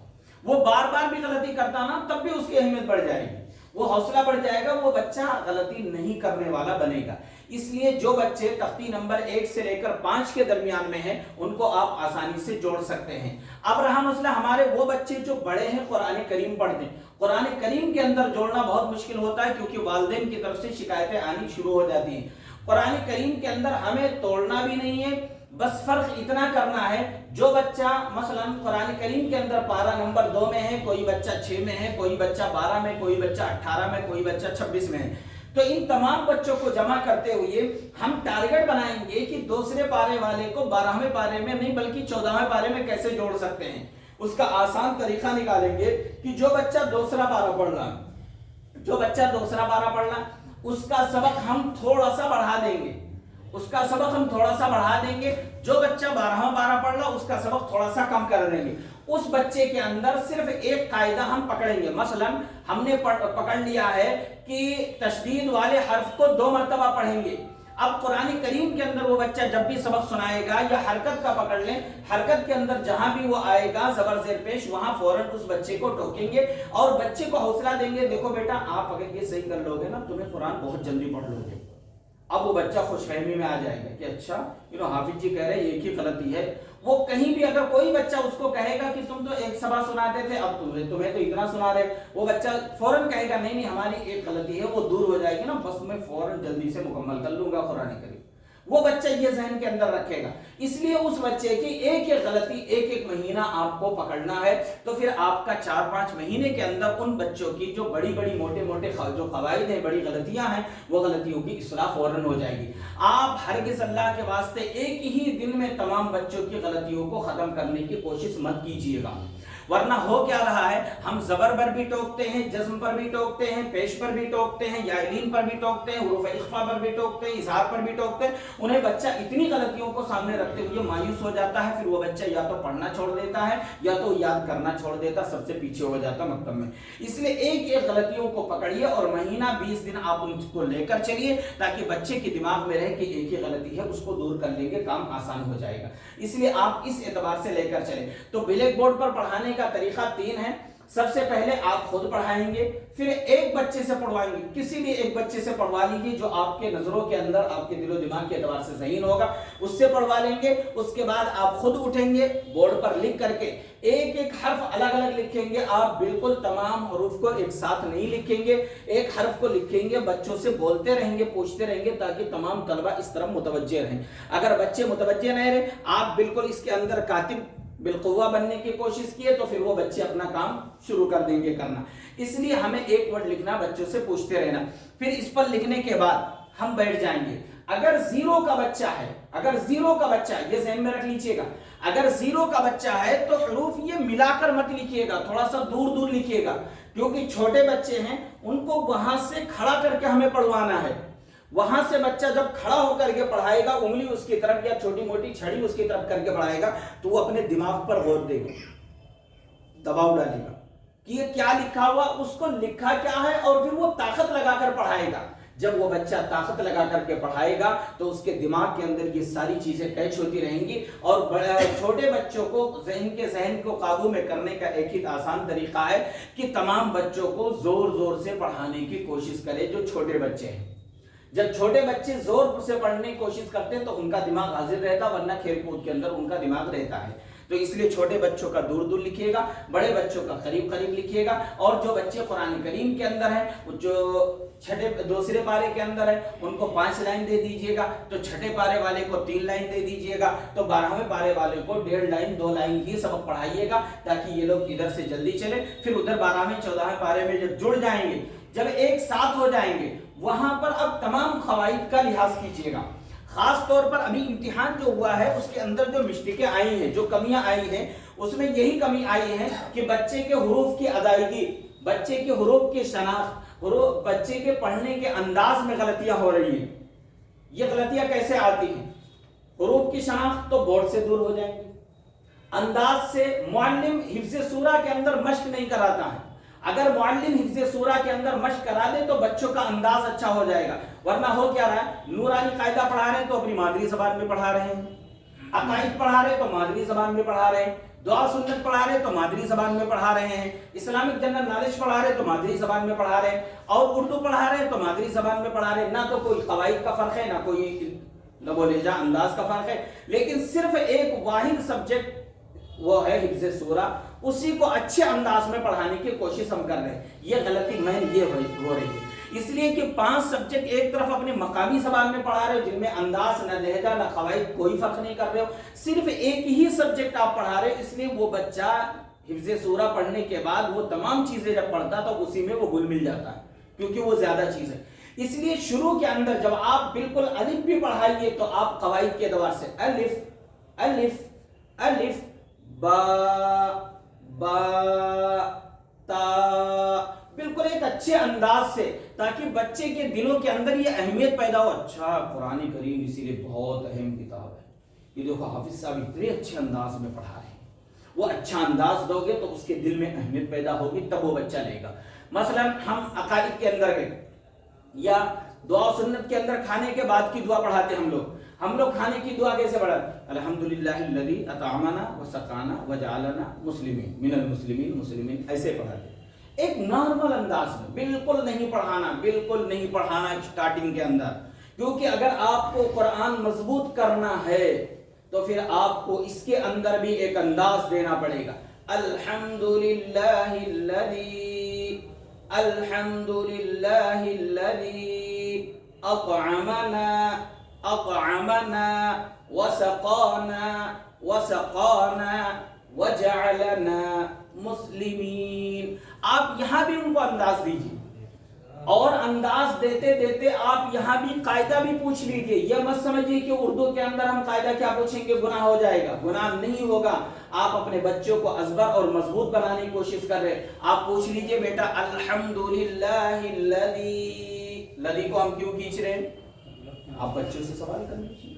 وہ بار بار بھی غلطی کرتا نا تب بھی اس کی اہمیت بڑھ جائے گی، وہ حوصلہ بڑھ جائے گا، وہ بچہ غلطی نہیں کرنے والا بنے گا۔ اس لیے جو بچے تختی نمبر 1 سے لے کر 5 کے درمیان میں ہیں ان کو آپ آسانی سے جوڑ سکتے ہیں۔ اب رہا مسئلہ ہمارے وہ بچے جو بڑے ہیں قرآن کریم پڑھتے ہیں، قرآن کریم کے اندر جوڑنا بہت مشکل ہوتا ہے کیونکہ والدین کی طرف سے شکایتیں آنی شروع ہو جاتی ہیں۔ قرآن کریم کے اندر ہمیں توڑنا بھی نہیں ہے، بس فرق اتنا کرنا ہے جو بچہ مثلا قرآن کریم کے اندر پارہ نمبر 2 میں ہے، کوئی بچہ 6 میں ہے، کوئی بچہ 12 میں، کوئی بچہ 18 میں، کوئی بچہ 26 میں ہے، تو ان تمام بچوں کو جمع کرتے ہوئے ہم ٹارگٹ بنائیں گے کہ دوسرے پارے والے کو 12ویں پارے میں نہیں بلکہ 14ویں پارے میں کیسے جوڑ سکتے ہیں۔ اس کا آسان طریقہ نکالیں گے کہ جو بچہ دوسرا پارہ پڑھ رہا اس کا سبق ہم تھوڑا سا بڑھا دیں گے، جو بچہ 12واں پارہ پڑھ رہا اس کا سبق تھوڑا سا کم کر دیں گے۔ اس بچے کے اندر صرف ایک قاعدہ ہم پکڑیں گے، مثلا ہم نے پکڑ لیا ہے کہ تشدید والے حرف کو 2 مرتبہ پڑھیں گے۔ اب قرآن کریم کے اندر وہ بچہ جب بھی سبق سنائے گا یا حرکت کا پکڑ لیں، حرکت کے اندر جہاں بھی وہ آئے گا زبر زیر پیش وہاں فوراً اس بچے کو ٹوکیں گے اور بچے کو حوصلہ دیں گے، دیکھو بیٹا آپ اگر یہ صحیح کر لو گے نا تمہیں قرآن بہت جلدی پڑھ لو گے۔ اب وہ بچہ خوش فہمی میں آ جائے گا کہ اچھا حافظ جی کہہ رہے ہیں ایک ہی غلطی ہے، وہ کہیں بھی اگر کوئی بچہ اس کو کہے گا کہ تم تو ایک سبا سناتے تھے اب تمہیں تو اتنا سنا رہے، وہ بچہ فوراً کہے گا نہیں نہیں ہماری ایک غلطی ہے، وہ دور ہو جائے گی نا، بس میں فوراً جلدی سے مکمل کر لوں گا قرآن کریم۔ وہ بچہ یہ ذہن کے اندر رکھے گا۔ اس لیے اس بچے کی ایک ایک غلطی ایک ایک مہینہ آپ کو پکڑنا ہے، تو پھر آپ کا 4-5 مہینے کے اندر ان بچوں کی جو بڑی بڑی موٹے موٹے جو قواعد ہیں، بڑی غلطیاں ہیں، وہ غلطیوں کی اصلاح فوراً ہو جائے گی۔ آپ ہرگز اللہ کے واسطے ایک ہی دن میں تمام بچوں کی غلطیوں کو ختم کرنے کی کوشش مت کیجیے گا، ورنہ ہو کیا رہا ہے، ہم زبر پر بھی ٹوکتے ہیں، جزم پر بھی ٹوکتے ہیں، پیش پر بھی ٹوکتے ہیں، یائلین پر بھی ٹوکتے ہیں، حروف اخفا پر بھی ٹوکتے ہیں، اظہار پر بھی ٹوکتے ہیں۔ انہیں بچہ اتنی غلطیوں کو سامنے رکھتے ہوئے مایوس ہو جاتا ہے، پھر وہ بچہ یا تو پڑھنا چھوڑ دیتا ہے یا تو یاد کرنا چھوڑ دیتا، سب سے پیچھے ہو جاتا مکتب میں۔ اس لیے ایک ایک غلطیوں کو پکڑیے اور مہینہ 20 دن آپ ان کو لے کر چلیے، تاکہ بچے کے دماغ میں رہے کہ ایک ہی غلطی ہے، اس کو دور کر لیں گے، کام آسان ہو جائے گا۔ اس لیے آپ اس اعتبار سے لے کر چلیں۔ تو بلیک بورڈ پر پڑھانے کا طریقہ 3 ہے۔ سب سے پہلے آپ خود پڑھائیں گے، پھر ایک بچے سے پڑھوائیں گے، کسی بھی ایک بچے سے پڑھوا لیجیے جو آپ کے نظروں کے اندر، آپ کے دل و دماغ کے اعتبار سے ذہین ہوگا، اس سے پڑھوا لیں گے۔ اس کے بعد آپ خود اٹھیں گے، بورڈ پر لکھ کر کے ایک ایک حرف الگ الگ لکھیں گے۔ آپ بالکل تمام حروف کو ایک ساتھ نہیں لکھیں گے، ایک حرف کو لکھیں گے، بچوں سے بولتے رہیں گے، پوچھتے رہیں گے، تاکہ تمام طلبہ اس طرف متوجہ رہیں۔ اگر بچے متوجہ نہیں رہے، آپ بالکل اس کے اندر کاتب بالقوہ بننے کی کوشش کیے، تو پھر وہ بچے اپنا کام شروع کر دیں گے کرنا۔ اس لیے ہمیں ایک ورڈ لکھنا، بچوں سے پوچھتے رہنا، پھر اس پر لکھنے کے بعد ہم بیٹھ جائیں گے۔ اگر 0 کا بچہ ہے، اگر 0 کا بچہ ہے، یہ ذہن میں رکھ لیجئے گا، اگر 0 کا بچہ ہے تو حروف یہ ملا کر مت لکھیے گا، تھوڑا سا دور دور لکھیے گا، کیونکہ چھوٹے بچے ہیں، ان کو وہاں سے کھڑا کر کے ہمیں پڑھوانا ہے۔ وہاں سے بچہ جب کھڑا ہو کر کے پڑھائے گا، انگلی اس کی طرف یا چھوٹی موٹی چھڑی اس کی طرف کر کے پڑھائے گا، تو وہ اپنے دماغ پر غور دے گا، دباؤ ڈالے گا کہ یہ کیا لکھا ہوا، اس کو لکھا کیا ہے، اور پھر وہ طاقت لگا کر پڑھائے گا۔ جب وہ بچہ طاقت لگا کر کے پڑھائے گا تو اس کے دماغ کے اندر یہ ساری چیزیں کیچ ہوتی رہیں گی، اور چھوٹے بچوں کو ذہن کو قابو میں کرنے کا ایک ہی آسان طریقہ ہے کہ تمام بچوں کو زور زور سے پڑھانے کی کوشش کرے جو چھوٹے بچے ہیں۔ جب چھوٹے بچے زور سے پڑھنے کی کوشش کرتے ہیں تو ان کا دماغ حاضر رہتا، ورنہ کھیل کود کے اندر ان کا دماغ رہتا ہے۔ تو اس لیے چھوٹے بچوں کا دور دور لکھیے گا، بڑے بچوں کا قریب قریب لکھیے گا، اور جو بچے قرآن کریم کے اندر ہیں، جو دوسرے پارے کے اندر ہے، ان کو 5 لائن دے دیجئے گا، تو چھٹے پارے والے کو 3 لائن دے دیجئے گا، تو 12ویں پارے والے کو 1.5 لائن 2 لائن ہی سبق پڑھائیے گا، تاکہ یہ لوگ ادھر سے جلدی چلے۔ پھر ادھر 12ویں 14ویں پارے میں جب جڑ جائیں گے، جب ایک ساتھ ہو جائیں گے، وہاں پر اب تمام قواعد کا لحاظ کیجیے گا۔ خاص طور پر ابھی امتحان جو ہوا ہے اس کے اندر جو مشتقیں آئی ہیں، جو کمیاں آئی ہیں، اس میں یہی کمی آئی ہے کہ بچے کے حروف کی ادائیگی، بچے کے حروف کی شناخت، بچے کے پڑھنے کے انداز میں غلطیاں ہو رہی ہیں۔ یہ غلطیاں کیسے آتی ہیں؟ حروف کی شناخت تو بورڈ سے دور ہو جائیں گی، انداز سے معلم حفظ سورہ کے اندر مشق نہیں کراتا ہے۔ اگر معلم حفظ سورہ کے اندر مشق کرا دے تو بچوں کا انداز اچھا ہو جائے گا، ورنہ ہو کیا رہا ہے، نورانی قاعدہ پڑھا رہے ہیں تو اپنی مادری زبان میں پڑھا رہے ہیں، عقائد پڑھا رہے ہیں تو مادری زبان میں پڑھا رہے ہیں، دعا سنت پڑھا رہے ہیں تو مادری زبان میں پڑھا رہے ہیں، اسلامک جنرل نالج پڑھا رہے ہیں تو مادری زبان میں پڑھا رہے ہیں، اور اردو پڑھا رہے ہیں تو مادری زبان میں پڑھا رہے ہیں۔ نہ تو کوئی قواعد کا فرق ہے، نہ کوئی لب و لہجہ انداز کا فرق ہے، لیکن صرف ایک واحد سبجیکٹ وہ ہے حفظ سورہ، اسی کو اچھے انداز میں پڑھانے کی کوشش ہم کر رہے ہیں۔ یہ غلطی میں یہ ہو رہی ہے، اس لیے کہ 5 سبجیکٹ ایک طرف اپنے مقامی زبان میں پڑھا رہے ہو، جن میں انداز نہ لہجہ نہ قواعد کوئی فرق نہیں کر رہے ہو، صرف ایک ہی سبجیکٹ آپ پڑھا رہے ہو، اس لیے وہ بچہ حفظ سورہ پڑھنے کے بعد وہ تمام چیزیں جب پڑھتا تو اسی میں وہ گل مل جاتا ہے، کیونکہ وہ زیادہ چیز ہے۔ اس لیے شروع کے اندر جب آپ بالکل الف بھی پڑھائیے تو آپ قواعد کے اعتبار سے الف الف الف با با تا، بالکل ایک اچھے انداز سے، تاکہ بچے کے دلوں کے اندر یہ اہمیت پیدا ہو، اچھا قرآن کریم اسی لیے بہت اہم کتاب ہے، یہ دیکھو حافظ صاحب اتنے اچھے انداز میں پڑھا رہے ہیں۔ وہ اچھا انداز دو گے تو اس کے دل میں اہمیت پیدا ہوگی، تب وہ بچہ لے گا۔ مثلا ہم عقائد کے اندر گئے یا دعا سنت کے اندر کھانے کے بعد کی دعا پڑھاتے ہم لوگ کھانے کی دعا کیسے پڑھاتے؟ الحمدللہ الذی اطعمنا وسقانا وجعلنا مسلمین من المسلمین مسلمین، ایسے پڑھاتے، ایک نارمل انداز میں۔ بالکل نہیں پڑھانا اسٹارٹنگ کے اندر، کیونکہ اگر آپ کو قرآن مضبوط کرنا ہے تو پھر آپ کو اس کے اندر بھی ایک انداز دینا پڑے گا. الحمدللہ الذی اطعمنا وسقانا وجعلنا مسلمین. آپ یہاں بھی ان کو انداز دیجیے، اور انداز دیتے دیتے آپ یہاں بھی قاعدہ بھی پوچھ لیجئے. یہ مت سمجھیے کہ اردو کے اندر ہم قاعدہ کیا پوچھیں گے گناہ ہو جائے گا. گناہ نہیں ہوگا. آپ اپنے بچوں کو ازبر اور مضبوط بنانے کی کوشش کر رہے. آپ پوچھ لیجئے بیٹا الحمدللہ الذی کو ہم کیوں کھینچ رہے ہیں؟ آپ بچوں سے سوال کر لیجیے.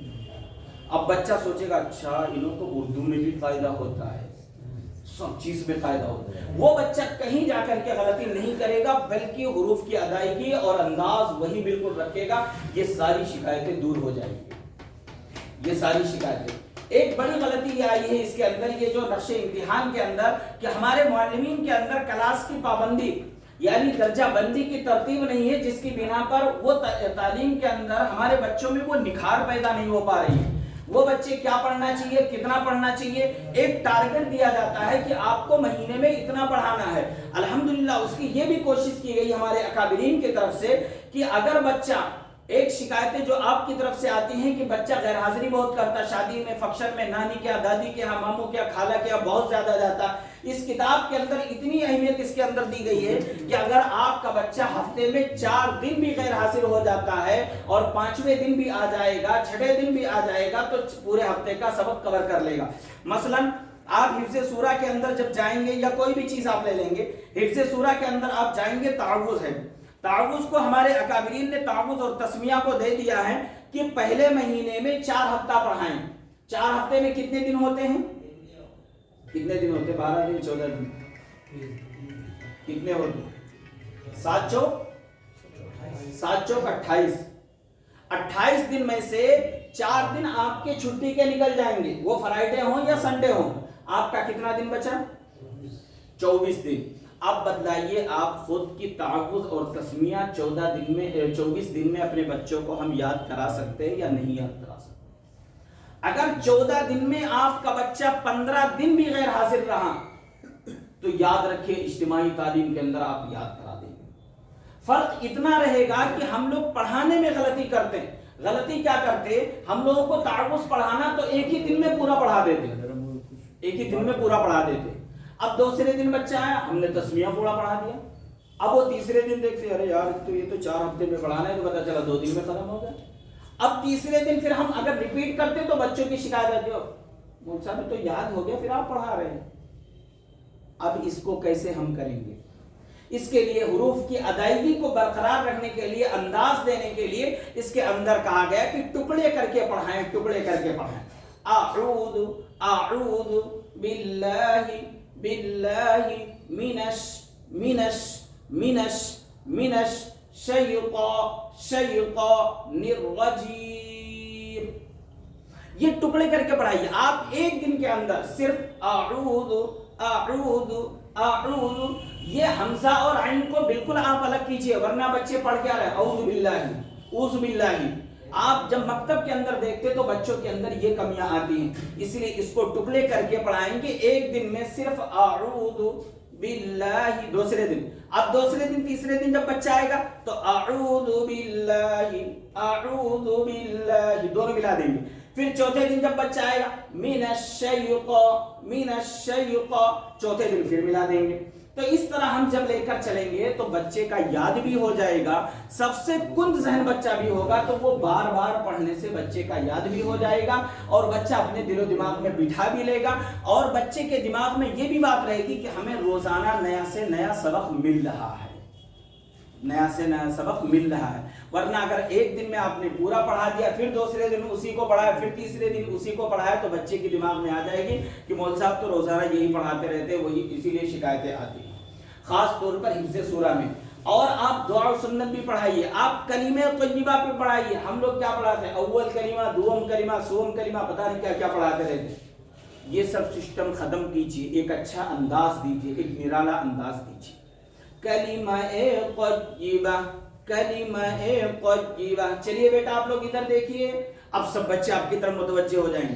اب بچہ سوچے گا اچھا انہوں کو اردو میں بھی قاعدہ ہوتا ہے، سب چیز میں قاعدہ ہوتا ہے. وہ بچہ کہیں جا کر کے غلطی نہیں کرے گا، بلکہ حروف کی ادائیگی اور انداز وہی بالکل رکھے گا. یہ ساری شکایتیں دور ہو جائیں گی. یہ ساری شکایتیں. ایک بڑی غلطی یہ آئی ہے اس کے اندر، یہ جو نقش امتحان کے اندر، کہ ہمارے معلمین کے اندر کلاس کی پابندی یعنی درجہ بندی کی ترتیب نہیں ہے، جس کی بنا پر وہ تعلیم کے اندر ہمارے بچوں میں وہ نکھار پیدا نہیں ہو پا رہی ہے. وہ بچے کیا پڑھنا چاہیے، کتنا پڑھنا چاہیے، ایک ٹارگٹ دیا جاتا ہے کہ آپ کو مہینے میں اتنا پڑھانا ہے. الحمدللہ اس کی یہ بھی کوشش کی گئی ہمارے اکابرین کی طرف سے کہ اگر بچہ، ایک شکایتیں جو آپ کی طرف سے آتی ہیں کہ بچہ غیر حاضری بہت کرتا، شادی میں، فنکشن میں، نانی کے یہاں، دادی کے یہاں، ماموں کے یہاں، خالہ کے یہاں بہت زیادہ جاتا. اس کتاب کے اندر اتنی اہمیت اس کے اندر دی گئی ہے کہ اگر آپ کا بچہ ہفتے میں 4 دن بھی غیر حاضر ہو جاتا ہے اور 5ویں دن بھی آ جائے گا، 6ویں دن بھی آ جائے گا، تو پورے ہفتے کا سبق کور کر لے گا. مثلا آپ حفظ سورہ کے اندر جب جائیں گے، یا کوئی بھی چیز آپ لے لیں گے، حفظ سورہ کے اندر آپ جائیں گے، تعوذ ہے. تعوذ کو ہمارے اکابرین نے تعوذ اور تسمیہ کو دے دیا ہے کہ پہلے مہینے میں 4 ہفتہ پڑھائیں. 4 ہفتے میں کتنے دن ہوتے ہیں؟ کتنے دن ہوتے ہیں؟ 12 دن، 14 دن، کتنے ہوتے ہیں؟ 7 چوک 28. 28 دن میں سے 4 دن آپ کے چھٹی کے نکل جائیں گے، وہ فرائیڈے ہوں یا سنڈے ہوں. آپ کا کتنا دن بچا؟ 24 دن. اب بدلائیے آپ خود کی تعوذ اور تسمیہ 24 دن میں اپنے بچوں کو ہم یاد کرا سکتے ہیں یا نہیں یاد کرا سکتے؟ اگر 14 دن میں آپ کا بچہ 15 دن بھی غیر حاضر رہا تو یاد رکھیے اجتماعی تعلیم کے اندر آپ یاد کرا دیں گے. فرق اتنا رہے گا کہ ہم لوگ پڑھانے میں غلطی کرتے ہیں. غلطی کیا کرتے؟ ہم لوگوں کو تعوذ پڑھانا تو ایک ہی دن میں پورا پڑھا دیتے، ایک ہی دن میں پورا پڑھا دیتے. اب دوسرے دن بچہ آیا، ہم نے تسمیہ پورا پڑھا دیا. اب وہ تیسرے دن دیکھتے ارے یار تو یہ تو 4 ہفتے میں پڑھانا ہے، تو پتا چلا 2 دن میں ختم ہو گیا. اب تیسرے دن پھر ہم اگر ریپیٹ کرتے تو بچوں کی شکایت آتی، مول صاحب تو یاد ہو گیا پھر آپ پڑھا رہے ہیں. اب اس کو کیسے ہم کریں گے؟ اس کے لیے حروف کی ادائیگی کو برقرار رکھنے کے لیے، انداز دینے کے لیے اس کے اندر کہا گیا کہ ٹکڑے کر کے پڑھائیں، ٹکڑے کر کے پڑھائیں. اعوذ باللہ منش شیطان الرجیم. یہ ٹکڑے کر کے پڑھائیے. آپ ایک دن کے اندر صرف اعوذ یہ حمزہ اور عین کو بالکل آپ الگ کیجئے، ورنہ بچے پڑھ کیا رہے اعوذ باللہ. آپ جب مکتب کے اندر دیکھتے تو بچوں کے اندر یہ کمیاں آتی ہیں، اس لیے اس کو ٹکڑے کر کے پڑھائیں گے. ایک دن میں صرف اعوذ باللہ. دوسرے دن، اب دوسرے دن تیسرے دن جب بچہ آئے گا تو اعوذ باللہ دونوں ملا دیں گے. پھر چوتھے دن جب بچہ آئے گا من الشیطان، چوتھے دن پھر ملا دیں گے. تو اس طرح ہم جب لے کر چلیں گے تو بچے کا یاد بھی ہو جائے گا. سب سے کند ذہن بچہ بھی ہوگا تو وہ بار بار پڑھنے سے بچے کا یاد بھی ہو جائے گا اور بچہ اپنے دل و دماغ میں بٹھا بھی لے گا. اور بچے کے دماغ میں یہ بھی بات رہے گی کہ ہمیں روزانہ نیا سے نیا سبق مل رہا ہے، نیا سے نیا سبق مل رہا ہے. ورنہ اگر ایک دن میں آپ نے پورا پڑھا دیا، پھر دوسرے دن اسی کو پڑھایا، پھر تیسرے دن اسی کو پڑھایا، تو بچے کے دماغ میں آ جائے گی کہ مول صاحب تو روزانہ یہی پڑھاتے رہتے، وہی اسی لیے شکایتیں آتی ہیں. خاص طور پر حفظ سورہ میں. اور آپ دعا و سنت بھی پڑھائیے، آپ کلمہ طیبہ پہ پڑھائیے. ہم لوگ کیا پڑھاتے ہیں؟ اول کلمہ، دوم کلمہ، سوم کلمہ، پتہ نہیں کیا کیا پڑھاتے رہتے ہیں. یہ سب سسٹم ختم کیجیے، ایک اچھا انداز دیجیے، ایک نرالا انداز دیجیے. کلمہ طیبہ، کلمہ طیبہ. چلیے بیٹا آپ لوگ ادھر دیکھیے، اب سب بچے آپ کی طرف متوجہ ہو جائیں گے.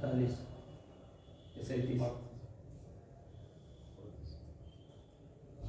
39, 37।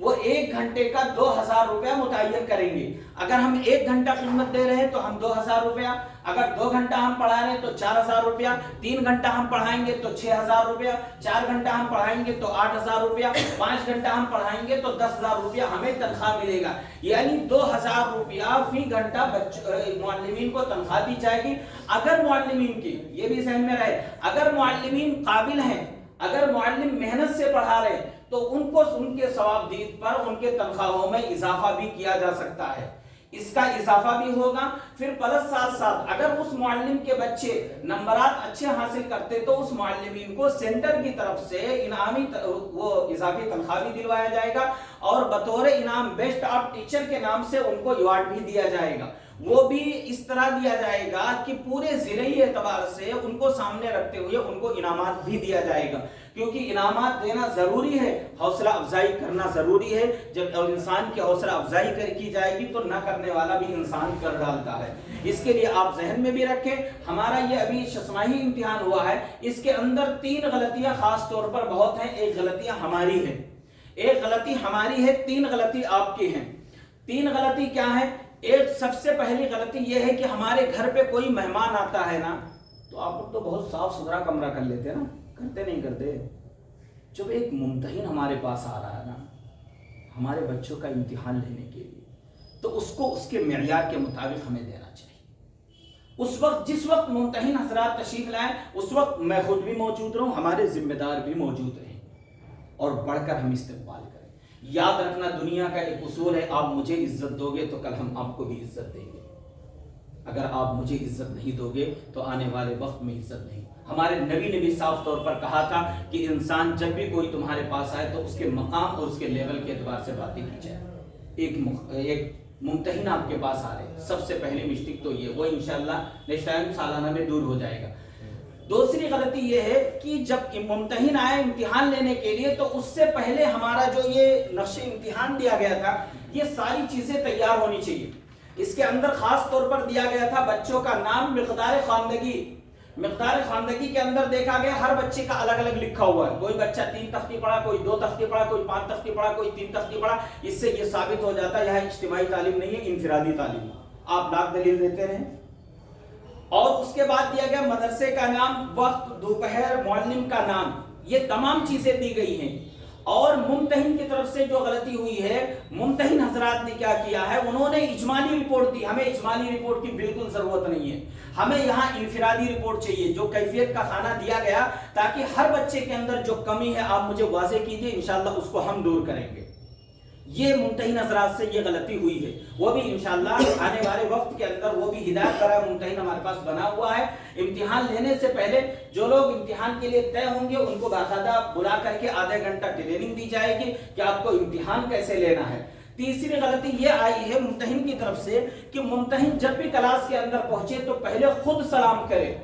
وہ 1 گھنٹے کا 2000 روپیہ متعین کریں گے. اگر ہم 1 گھنٹہ خدمت دے رہے ہیں تو ہم 2000 روپیہ, اگر 2 گھنٹہ ہم پڑھا رہے ہیں تو 4000 روپیہ, 3 گھنٹہ ہم پڑھائیں گے تو 6000 روپیہ, 4 گھنٹہ ہم پڑھائیں گے تو 8000 روپیہ, 5 گھنٹہ ہم پڑھائیں گے تو 10000 روپیہ ہمیں تنخواہ ملے گا. یعنی 2000 روپیہ فی گھنٹہ معلمین کو تنخواہ دی جائے گی. اگر معلمین کی, یہ بھی ذہن میں رہے, اگر معلمین قابل ہیں, اگر معلم محنت سے پڑھا رہے ہیں تو ان کو ان کے ثواب دید پر ان کے تنخواہوں میں اضافہ بھی کیا جا سکتا ہے. اس کا اضافہ بھی ہوگا. پھر پلس ساتھ ساتھ اگر اس معلم کے بچے نمبرات اچھے حاصل کرتے تو اس معلمین کو سینٹر کی طرف سے انعامی وہ اضافی تنخواہ بھی دلوایا جائے گا, اور بطور انعام بیسٹ آف ٹیچر کے نام سے ان کو ایوارڈ بھی دیا جائے گا. وہ بھی اس طرح دیا جائے گا کہ پورے ضلعی اعتبار سے ان کو سامنے رکھتے ہوئے ان کو انعامات بھی دیا جائے گا, کیونکہ انعامات دینا ضروری ہے, حوصلہ افزائی کرنا ضروری ہے. جب انسان کی حوصلہ افزائی کی جائے گی تو نہ کرنے والا بھی انسان کر ڈالتا ہے. اس کے لیے آپ ذہن میں بھی رکھیں, ہمارا یہ ابھی ششماہی امتحان ہوا ہے, اس کے اندر 3 غلطیاں خاص طور پر بہت ہیں. ایک غلطیاں ہماری ہے, ایک غلطی ہماری ہے, 3 غلطی آپ کی ہیں. 3 غلطی کیا ہے؟ ایک سب سے پہلی غلطی یہ ہے کہ ہمارے گھر پہ کوئی مہمان آتا ہے نا تو آپ لوگ تو بہت صاف ستھرا کمرہ کر لیتے ہیں نا, کرتے نہیں کرتے. جب ایک ممتحن ہمارے پاس آ رہا ہے نا ہمارے بچوں کا امتحان لینے کے لیے, تو اس کو اس کے معیار کے مطابق ہمیں دینا چاہیے. اس وقت جس وقت ممتحن حضرات تشریف لائیں اس وقت میں خود بھی موجود رہوں, ہمارے ذمہ دار بھی موجود رہیں, اور بڑھ کر ہم استقبال کریں. یاد رکھنا دنیا کا ایک اصول ہے, آپ مجھے عزت دو گے تو کل ہم آپ کو بھی عزت دیں گے. اگر آپ مجھے عزت نہیں دو گے تو آنے والے وقت میں عزت نہیں. ہمارے نبی نے بھی صاف طور پر کہا تھا کہ انسان جب بھی کوئی تمہارے پاس آئے تو اس کے مقام اور اس کے لیول کے اعتبار سے باتیں کی جائے. ایک ممتحن آپ کے پاس آ رہے ہیں, سب سے پہلی مسٹیک تو یہ, وہ انشاءاللہ نیکسٹ ٹائم سالانہ میں دور ہو جائے گا. دوسری غلطی یہ ہے کہ جب ممتحن آئے امتحان لینے کے لیے تو اس سے پہلے ہمارا جو یہ نقش امتحان دیا گیا تھا یہ ساری چیزیں تیار ہونی چاہیے. اس کے اندر خاص طور پر دیا گیا تھا بچوں کا نام, مقدار خواندگی. مقدار خواندگی کے اندر دیکھا گیا ہر بچے کا الگ الگ لکھا ہوا ہے. کوئی بچہ 3 تختی پڑھا, کوئی 2 تختی پڑھا, کوئی 5 تختی پڑھا, کوئی 3 تختی پڑھا. اس سے یہ ثابت ہو جاتا ہے یہاں اجتماعی تعلیم نہیں ہے, انفرادی تعلیم. آپ لاکھ دلیل دیتے رہیں. اور اس کے بعد دیا گیا مدرسے کا نام, وقت, دوپہر, معلم کا نام, یہ تمام چیزیں دی گئی ہیں. اور ممتحن کی طرف سے جو غلطی ہوئی ہے, ممتحن حضرات نے کیا کیا ہے, انہوں نے اجمالی رپورٹ دی. ہمیں اجمالی رپورٹ کی بالکل ضرورت نہیں ہے, ہمیں یہاں انفرادی رپورٹ چاہیے. جو کیفیت کا کھانا دیا گیا تاکہ ہر بچے کے اندر جو کمی ہے آپ مجھے واضح کیجئے, انشاءاللہ اس کو ہم دور کریں گے. یہ ممتحن حضرات سے یہ غلطی ہوئی ہے, وہ بھی انشاءاللہ آنے والے وقت کے اندر وہ بھی ہدایت کرا ممتحن ہمارے پاس بنا ہوا ہے. امتحان لینے سے پہلے جو لوگ امتحان کے لیے طے ہوں گے ان کو باقاعدہ بلا کر کے آدھے گھنٹہ ٹریننگ دی جائے گی کہ آپ کو امتحان کیسے لینا ہے. تیسری غلطی یہ آئی ہے ممتحن کی طرف سے کہ ممتحن جب بھی کلاس کے اندر پہنچے تو پہلے خود سلام کرے,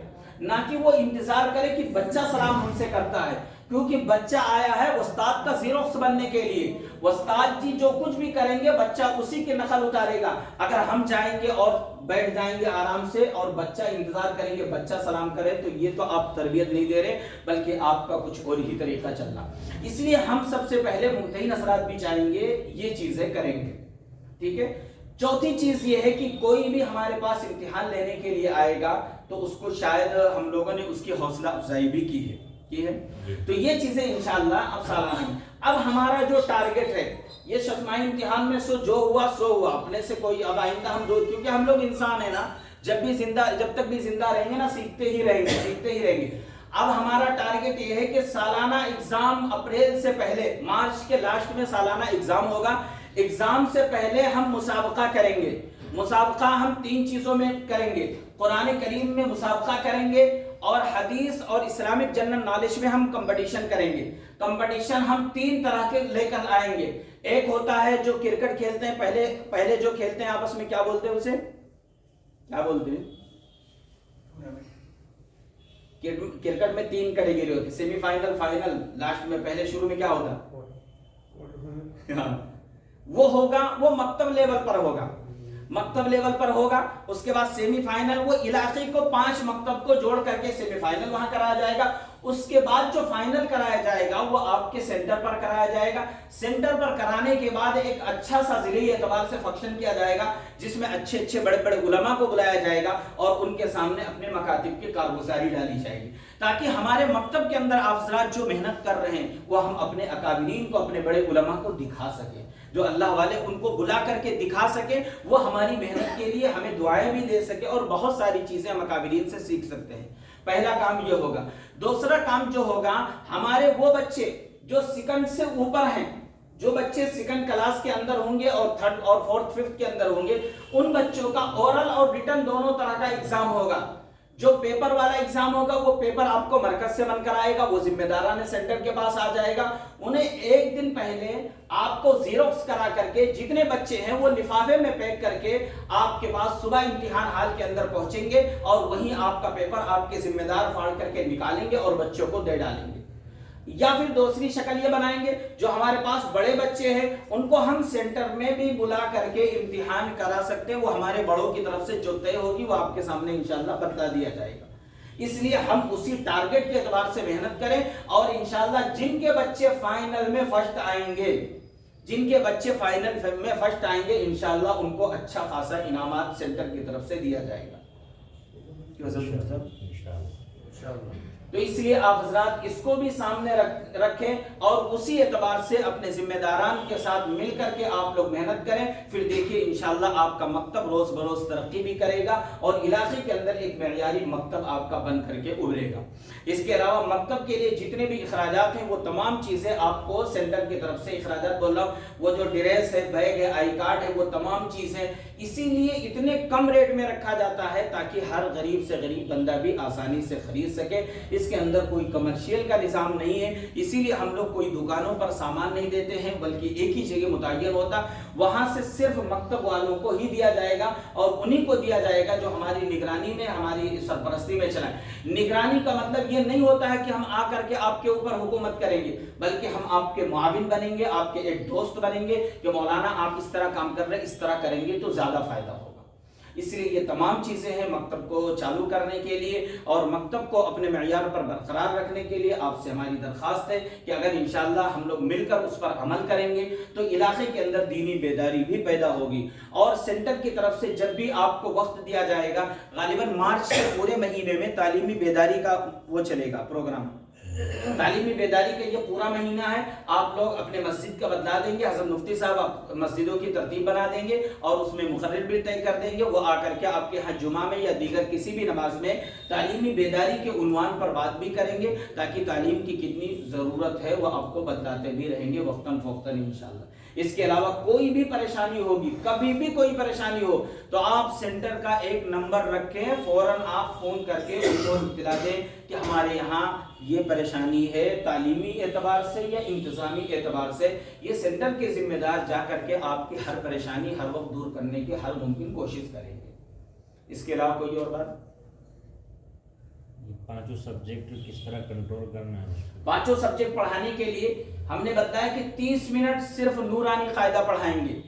نہ کہ وہ انتظار کرے کہ بچہ سلام ہم سے کرتا ہے. کیونکہ بچہ آیا ہے استاد کا زیروکس بننے کے لیے, استاد جی جو کچھ بھی کریں گے بچہ اسی کی نقل اتارے گا. اگر ہم جائیں گے اور بیٹھ جائیں گے آرام سے اور بچہ انتظار کریں گے بچہ سلام کرے تو یہ تو آپ تربیت نہیں دے رہے بلکہ آپ کا کچھ اور ہی طریقہ چل رہا. اس لیے ہم سب سے پہلے ممتحن حضرات بھی چاہیں گے یہ چیزیں کریں گے. ٹھیک ہے. چوتھی چیز یہ ہے کہ کوئی بھی ہمارے پاس امتحان لینے کے لیے آئے گا تو اس کو شاید ہم لوگوں نے اس کی حوصلہ افزائی بھی کی ہے. تو یہ چیزیں انشاءاللہ اب سالانہ. اب ہمارا جو ٹارگٹ ہے یہ شفمائی امتحان میں جو ہوا سو ہوا, اپنے سے کوئی اب آئندہ ہم دور, کیونکہ ہم لوگ انسان ہیں نا, جب تک بھی زندہ رہیں گے نا سیکھتے ہی رہیں گے. اب ہمارا ٹارگٹ یہ ہے کہ سالانہ ایگزام اپریل سے پہلے, مارچ کے لاسٹ میں سالانہ ایگزام ہوگا. ایگزام سے پہلے ہم مسابقہ کریں گے. مسابقہ ہم 3 چیزوں میں کریں گے, قرآن کریم میں مسابقہ کریں گے اور حدیث اور اسلامک جنرل نالج میں ہم کمپٹیشن کریں گے. کمپٹیشن ہم 3 طرح کے لے کر آئیں گے. ایک ہوتا ہے جو کرکٹ کھیلتے ہیں, پہلے جو کھیلتے ہیں آپس میں کیا بولتے ہیں, اسے کیا بولتے ہیں؟ کرکٹ میں 3 کیٹیگری ہوتی, سیمی فائنل, فائنل, لاسٹ میں. پہلے شروع میں کیا ہوتا, وہ ہوگا, وہ مکتب لیول پر ہوگا, مکتب لیول پر ہوگا. اس کے بعد سیمی فائنل, وہ علاقے کو 5 مکتب کو جوڑ کر کے سیمی فائنل وہاں کرایا جائے گا. اس کے بعد جو فائنل کرایا جائے گا وہ آپ کے سینٹر پر کرایا جائے گا. سینٹر پر کرانے کے بعد ایک اچھا سا ضلعی اعتبار سے فنکشن کیا جائے گا جس میں اچھے اچھے بڑے بڑے علماء کو بلایا جائے گا اور ان کے سامنے اپنے مکاتب کی کارگزاری ڈالی جائے گی تاکہ ہمارے مکتب کے اندر آپ حضرات جو محنت کر رہے ہیں وہ ہم اپنے اکابرین کو, اپنے بڑے علماء کو دکھا سکیں. جو اللہ والے ان کو بلا کر کے دکھا سکے, وہ ہماری محنت کے لیے ہمیں دعائیں بھی دے سکے اور بہت ساری چیزیں ہم اکابرین سے سیکھ سکتے ہیں. پہلا کام یہ ہوگا. دوسرا کام جو ہوگا, ہمارے وہ بچے جو سیکنڈ سے اوپر ہیں, جو بچے سیکنڈ کلاس کے اندر ہوں گے اور تھرڈ اور فورتھ ففتھ کے اندر ہوں گے, ان بچوں کا اورل اور ریٹن دونوں طرح کا ایگزام ہوگا. جو پیپر والا ایگزام ہوگا وہ پیپر آپ کو مرکز سے بن کر آئے گا, وہ ذمہ داران سینٹر کے پاس آ جائے گا. انہیں ایک دن پہلے آپ کو زیروکس کرا کر کے جتنے بچے ہیں وہ لفافے میں پیک کر کے آپ کے پاس صبح امتحان ہال کے اندر پہنچیں گے اور وہیں آپ کا پیپر آپ کے ذمہ دار پھاڑ کر کے نکالیں گے اور بچوں کو دے ڈالیں گے. یا پھر دوسری شکل یہ بنائیں گے, جو ہمارے پاس بڑے بچے ہیں ان کو ہم سینٹر میں بھی بلا کر کے امتحان کرا سکتے ہیں. وہ ہمارے بڑوں کی طرف سے جو طے ہوگی وہ آپ کے سامنے انشاءاللہ بتلا دیا جائے گا. اس لیے ہم اسی ٹارگٹ کے اعتبار سے محنت کریں اور انشاءاللہ جن کے بچے فائنل میں فرسٹ آئیں گے, جن کے بچے فائنل میں فرسٹ آئیں گے انشاءاللہ ان کو اچھا خاصا انعامات سینٹر کی طرف سے دیا جائے گا. تو اس لیے آپ حضرات اس کو بھی سامنے رکھیں اور اسی اعتبار سے اپنے ذمہ داران کے ساتھ مل کر کے آپ لوگ محنت کریں. پھر دیکھیے انشاءاللہ آپ کا مکتب روز بروز ترقی بھی کرے گا اور علاقے کے اندر ایک معیاری مکتب آپ کا بن کر کے ابھرے گا. اس کے علاوہ مکتب کے لیے جتنے بھی اخراجات ہیں وہ تمام چیزیں آپ کو سینٹر کی طرف سے اخراجات بول رہا ہوں, وہ جو ڈریس ہے, بیگ ہے, آئی کارڈ ہے, وہ تمام چیزیں اسی لیے اتنے کم ریٹ میں رکھا جاتا ہے تاکہ ہر غریب سے غریب بندہ بھی آسانی سے خرید سکے. اس کے اندر کوئی کمرشیل کا نظام نہیں ہے, اسی لیے ہم لوگ کوئی دکانوں پر سامان نہیں دیتے ہیں بلکہ ایک ہی جگہ متعین ہوتا, وہاں سے صرف مکتب والوں کو ہی دیا جائے گا اور انہی کو دیا جائے گا جو ہماری نگرانی میں, ہماری سرپرستی میں چلائیں. نگرانی کا مطلب یہ نہیں ہوتا ہے کہ ہم آ کر کے آپ کے اوپر حکومت کریں گے, بلکہ ہم آپ کے معاون بنیں گے, آپ کے ایک دوست بنیں گے کہ مولانا آپ اس طرح کام کر رہے ہیں, اس طرح کریں گے تو زیادہ فائدہ ہوگا. اس لیے یہ تمام چیزیں ہیں مکتب کو چالو کرنے کے لیے اور مکتب کو اپنے معیار پر برقرار رکھنے کے لیے آپ سے ہماری درخواست ہے کہ اگر انشاءاللہ ہم لوگ مل کر اس پر عمل کریں گے تو علاقے کے اندر دینی بیداری بھی پیدا ہوگی. اور سینٹر کی طرف سے جب بھی آپ کو وقت دیا جائے گا, غالباً مارچ کے پورے مہینے میں تعلیمی بیداری کا وہ چلے گا پروگرام, تعلیمی بیداری کا یہ پورا مہینہ ہے. آپ لوگ اپنے مسجد کا بدلا دیں گے, حضرت مفتی صاحب مسجدوں کی ترتیب بنا دیں گے اور اس میں مقرر بھی طے کر دیں گے, وہ آ کر کے آپ کے ہاں جمعہ میں یا دیگر کسی بھی نماز میں تعلیمی بیداری کے عنوان پر بات بھی کریں گے تاکہ تعلیم کی کتنی ضرورت ہے وہ آپ کو بتلاتے بھی رہیں گے وقتاً فوقتاً انشاءاللہ. اس کے علاوہ کوئی بھی پریشانی ہوگی, کبھی بھی کوئی پریشانی ہو تو آپ سینٹر کا ایک نمبر رکھیں, فوراً آپ فون کر کے ان کو اطلاع دیں کہ ہمارے یہاں یہ پریشانی ہے تعلیمی اعتبار سے یا انتظامی اعتبار سے. یہ سینٹر کے ذمہ دار جا کر کے آپ کی ہر پریشانی ہر وقت دور کرنے کی ہر ممکن کوشش کریں گے. اس کے علاوہ کوئی اور بات؟ پانچوں سبجیکٹ کس طرح کنٹرول کرنا ہے؟ پانچوں سبجیکٹ پڑھانے کے لیے ہم نے بتایا کہ 30 منٹ صرف نورانی قاعدہ پڑھائیں گے.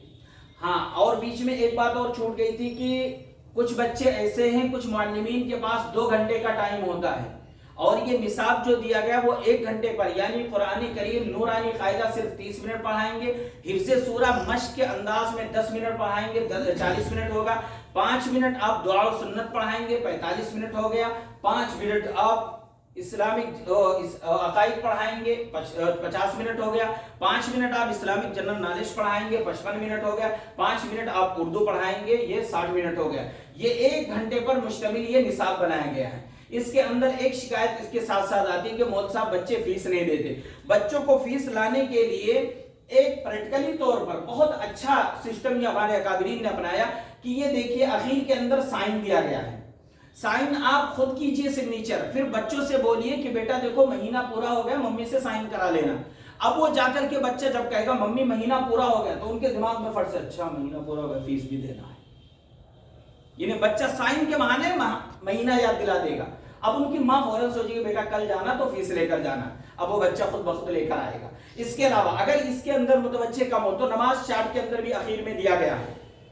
ہاں, اور بیچ میں ایک بات اور چھوٹ گئی تھی کہ کچھ بچے ایسے ہیں, کچھ معلمین کے پاس 2 گھنٹے کا ٹائم ہوتا ہے اور یہ نصاب جو دیا گیا وہ 1 گھنٹے پر, یعنی قرآن کریم نورانی قاعدہ صرف 30 منٹ پڑھائیں گے. حفظ سورہ مشق کے انداز میں 10 منٹ پڑھائیں گے, 40 منٹ ہوگا. 5 منٹ آپ دعا و سنت پڑھائیں گے, 45 منٹ ہو گیا. 5 منٹ آپ اسلامک عقائد پڑھائیں گے, 50 منٹ ہو گیا. 5 منٹ آپ اسلامک جنرل نالج پڑھائیں گے, 55 منٹ ہو گیا. 5 منٹ آپ اردو پڑھائیں گے, یہ 60 منٹ ہو گیا. یہ 1 گھنٹے پر مشتمل یہ نصاب بنایا گیا ہے. اس کے اندر ایک شکایت اس کے ساتھ ساتھ آتی ہے کہ مولوی صاحب بچے فیس نہیں دیتے. بچوں کو فیس لانے کے لیے ایک پریکٹیکلی طور پر بہت اچھا سسٹم یہ ہمارے اکابرین نے اپنایا کہ یہ دیکھیے اخیر کے اندر سائن دیا گیا ہے. سائن آپ خود کیجئے سگنیچر, پھر بچوں سے بولیے کہ بیٹا دیکھو مہینہ پورا ہو گیا, ممی سے سائن کرا لینا. اب وہ جا کر کے بچہ جب کہے گا ممی مہینہ پورا ہو گیا تو ان کے دماغ میں فرض ہے اچھا مہینہ پورا ہو گیا فیس بھی دینا ہے. یعنی بچہ سائن کے بہانے مہینہ یاد دلا دے گا. اب ان کی ماں فوراً سوچے گی بیٹا کل جانا تو فیس لے کر جانا. اب وہ بچہ خود بخود لے کر آئے گا. اس کے علاوہ اگر اس کے اندر متوجہ کم ہو تو نماز چارٹ کے اندر بھی اخیر میں دیا گیا ہے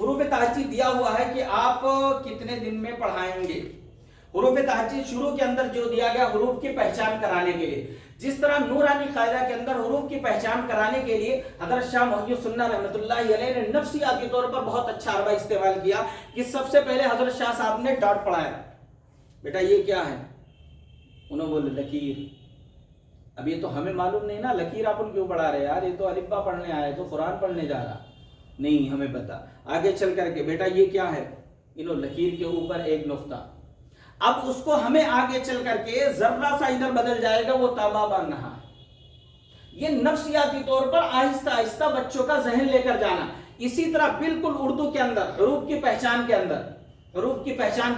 حروف تہجی دیا ہوا ہے کہ آپ کتنے دن میں پڑھائیں گے. حروف تہجی شروع کے اندر جو دیا گیا حروف کی پہچان کرانے کے لیے. جس طرح نورانی قاعدہ کے اندر حروف کی پہچان کرانے کے لیے حضرت شاہ محی السنہ رحمۃ اللہ علیہ نے نفسیاتی طور پر بہت اچھا حربہ استعمال کیا کہ سب سے پہلے حضرت شاہ صاحب نے ڈاٹ پڑھایا. بیٹا یہ کیا ہے؟ انہوں بولے لکیر. اب یہ تو ہمیں معلوم نہیں نا لکیر آپ ان کیوں پڑھا رہے یار, یہ تو الف با پڑھنے آئے تو قرآن پڑھنے جا رہا نہیں, ہمیں پتا. آگے چل کر کے بیٹا یہ کیا ہے؟ انہوں لکیر کے اوپر ایک نقطہ. اب اس کو ہمیں آگے چل کر کے ذرا سا ادھر بدل جائے گا, وہ تابا بن رہا ہے. یہ نفسیاتی طور پر آہستہ آہستہ بچوں کا ذہن لے کر جانا. اسی طرح بالکل اردو کے اندر حروف کی پہچان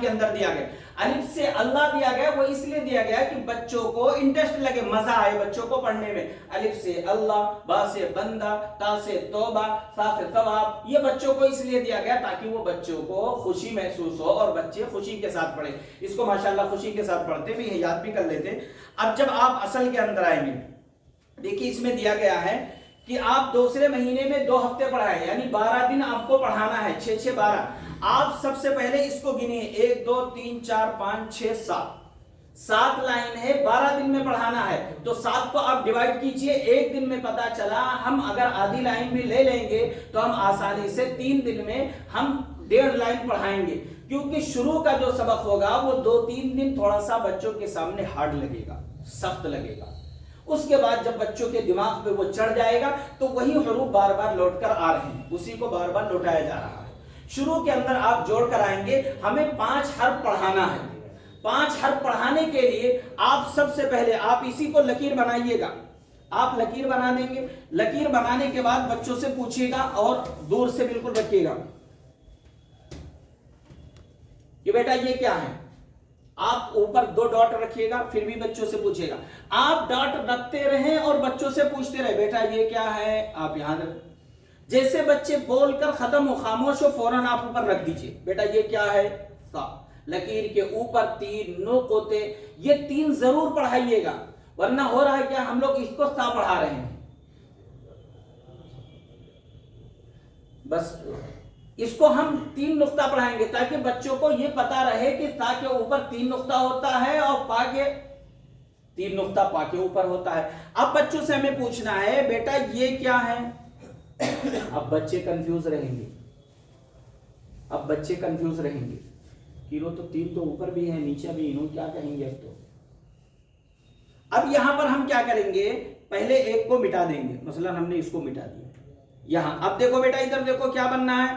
کے اندر دیا گیا الف سے اللہ دیا گیا. وہ اس لیے دیا گیا کہ بچوں کو انٹرسٹ لگے, مزہ آئے بچوں کو پڑھنے میں. الف سے اللہ, با سے بندہ, تا سے توبہ, سا سے ثواب. یہ بچوں کو اس لیے دیا گیا تاکہ وہ بچوں کو خوشی محسوس ہو اور بچے خوشی کے ساتھ پڑھیں. اس کو ماشاءاللہ خوشی کے ساتھ پڑھتے بھی ہیں, یاد بھی کر لیتے. اب جب آپ اصل کے اندر آئیں گے, دیکھیے اس میں دیا گیا ہے کہ آپ دوسرے مہینے میں 2 ہفتے پڑھائیں, یعنی 12 دن آپ کو پڑھانا ہے. 6 6 12. آپ سب سے پہلے اس کو گنیے 1 2 3 4 5 6 7 لائن ہے, 12 دن میں پڑھانا ہے. تو 7 کو آپ ڈیوائیڈ کیجئے. ایک دن میں پتا چلا ہم اگر آدھی لائن بھی لے لیں گے تو ہم آسانی سے 3 دن میں ہم 1.5 لائن پڑھائیں گے. کیونکہ شروع کا جو سبق ہوگا وہ 2-3 دن تھوڑا سا بچوں کے سامنے ہارڈ لگے گا, سخت لگے گا. اس کے بعد جب بچوں کے دماغ پہ وہ چڑھ جائے گا تو وہی حروف بار بار لوٹ کر آ رہے ہیں, اسی کو بار بار لوٹایا جا رہا ہے. شروع کے اندر آپ جوڑ کر آئیں گے, ہمیں 5 حرف پڑھانا ہے. 5 حرف پڑھانے کے لیے آپ سب سے پہلے آپ اسی کو لکیر بنائیے گا. آپ لکیر بنا دیں گے. لکیر بنانے کے بعد بچوں سے پوچھیے گا اور دور سے بالکل رکھیے گا کہ بیٹا یہ کیا ہے. آپ اوپر 2 ڈاٹ رکھیے گا, پھر بھی بچوں سے پوچھے گا. آپ ڈاٹ رکھتے رہیں اور بچوں سے پوچھتے رہے بیٹا یہ کیا ہے. آپ یہاں رکھ, جیسے بچے بول کر ختم ہو خاموش ہو فوراً آپ اوپر رکھ دیجئے. بیٹا یہ کیا ہے؟ سا. لکیر کے اوپر 3 نقطے, یہ 3 ضرور پڑھائیے گا, ورنہ ہو رہا ہے کیا ہم لوگ اس کو سا پڑھا رہے ہیں. بس اس کو ہم 3 نقطہ پڑھائیں گے تاکہ بچوں کو یہ پتا رہے کہ تا کے اوپر 3 نقطہ ہوتا ہے اور پا کے 3 نقطہ پا کے اوپر ہوتا ہے. اب بچوں سے ہمیں پوچھنا ہے بیٹا یہ کیا ہے. اب بچے کنفیوز رہیں گے. کیلو تو 3 تو اوپر بھی ہے نیچے بھی, انہوں کیا کہیں گے. اب یہاں پر ہم کیا کریں گے, پہلے ایک کو مٹا دیں گے. مثلا ہم نے اس کو مٹا دیا یہاں. اب دیکھو بیٹا ادھر دیکھو کیا بننا ہے.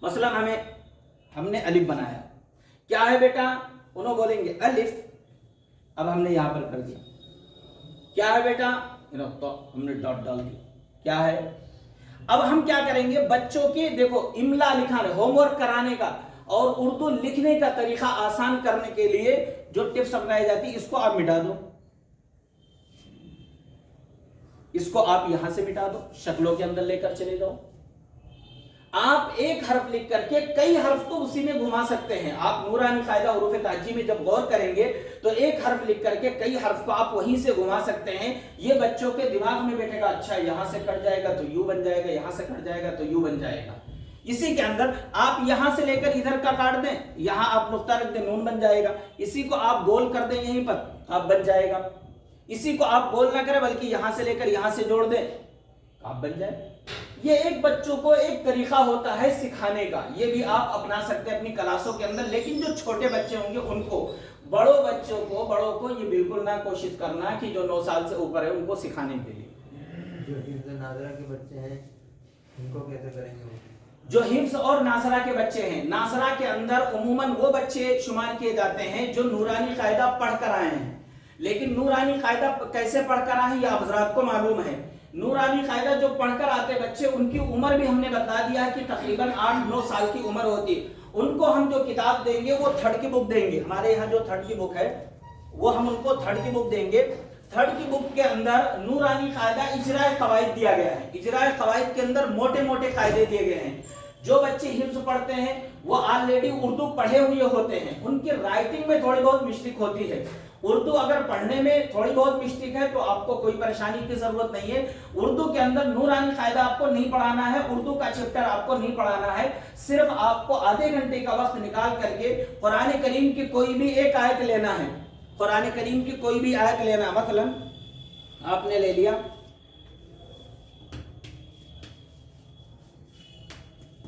مثلا ہم نے الف بنایا, کیا ہے بیٹا. انہوں بولیں گے الف. اب ہم نے یہاں پر کر دیا, کیا ہے بیٹا. تو ہم نے ڈاٹ ڈال دیا, کیا ہے. اب ہم کیا کریں گے, بچوں کے دیکھو املا لکھانے ہوم ورک کرانے کا اور اردو لکھنے کا طریقہ آسان کرنے کے لیے جو ٹپس اپنائی جاتی, اس کو آپ مٹا دو. اس کو آپ یہاں سے مٹا دو, شکلوں کے اندر لے کر چلے جاؤ. آپ ایک حرف لکھ کر کے کئی حرف تو اسی میں گھما سکتے ہیں. آپ نورانی قاعدہ حروف تہجی میں جب غور کریں گے تو ایک حرف لکھ کر کے کئی حرف کو آپ وہیں سے گھما سکتے ہیں. یہ بچوں کے دماغ میں بیٹھے گا, اچھا یہاں سے کٹ جائے گا تو یوں بن جائے گا, یہاں سے کٹ جائے گا تو یوں بن جائے گا. اسی کے اندر آپ یہاں سے لے کر ادھر کا کاٹ دیں, یہاں آپ نقطہ رکھ دیں, نون بن جائے گا. اسی کو آپ گول کر دیں یہیں پر, آپ بن جائے گا. اسی کو آپ گول نہ کریں بلکہ یہاں سے لے کر یہاں سے جوڑ دیں, آپ بن جائے. یہ ایک بچوں کو ایک طریقہ ہوتا ہے سکھانے کا, یہ بھی آپ اپنا سکتے ہیں اپنی کلاسوں کے اندر. لیکن جو چھوٹے بچے ہوں گے ان کو, بڑوں کو یہ بالکل نہ کوشش کرنا کہ جو 9 سال سے اوپر ہے ان کو سکھانے کے لیے. جو حفظ ناظرہ کے بچے ہیں ان کو کیسے کریں گے. جو حفظ اور ناظرہ کے بچے ہیں, ناظرہ کے اندر عموماً وہ بچے شمار کیے جاتے ہیں جو نورانی قاعدہ پڑھ کر آئے ہیں. لیکن نورانی قاعدہ کیسے پڑھ کر آئے یہ آپ حضرات کو معلوم ہے. نورانی قاعدہ جو پڑھ کر آتے بچے, ان کی عمر بھی ہم نے بتا دیا ہے کہ تقریباً 8-9 سال کی عمر ہوتی ہے. ان کو ہم جو کتاب دیں گے وہ 3rd کی بک دیں گے. ہمارے یہاں جو 3rd کی بک ہے وہ ہم ان کو 3rd کی بک دیں گے. 3rd کی بک کے اندر نورانی قاعدہ اجراء قواعد دیا گیا ہے. اجراء قواعد کے اندر موٹے موٹے قاعدے دیے گئے ہیں. جو بچے حفظ پڑھتے ہیں وہ آلریڈی اردو پڑھے ہوئے ہوتے ہیں, ان کی رائٹنگ میں تھوڑی بہت مسٹیک ہوتی ہے. اردو اگر پڑھنے میں تھوڑی بہت مسٹیک ہے تو آپ کو کوئی پریشانی کی ضرورت نہیں ہے. اردو کے اندر نورانی قاعدہ آپ کو نہیں پڑھانا ہے, اردو کا چیپٹر آپ کو نہیں پڑھانا ہے. صرف آپ کو آدھے گھنٹے کا وقت نکال کر کے قرآن کریم کی کوئی بھی ایک آیت لینا ہے. قرآن کریم کی کوئی بھی آیت لینا. مثلا آپ نے لے لیا,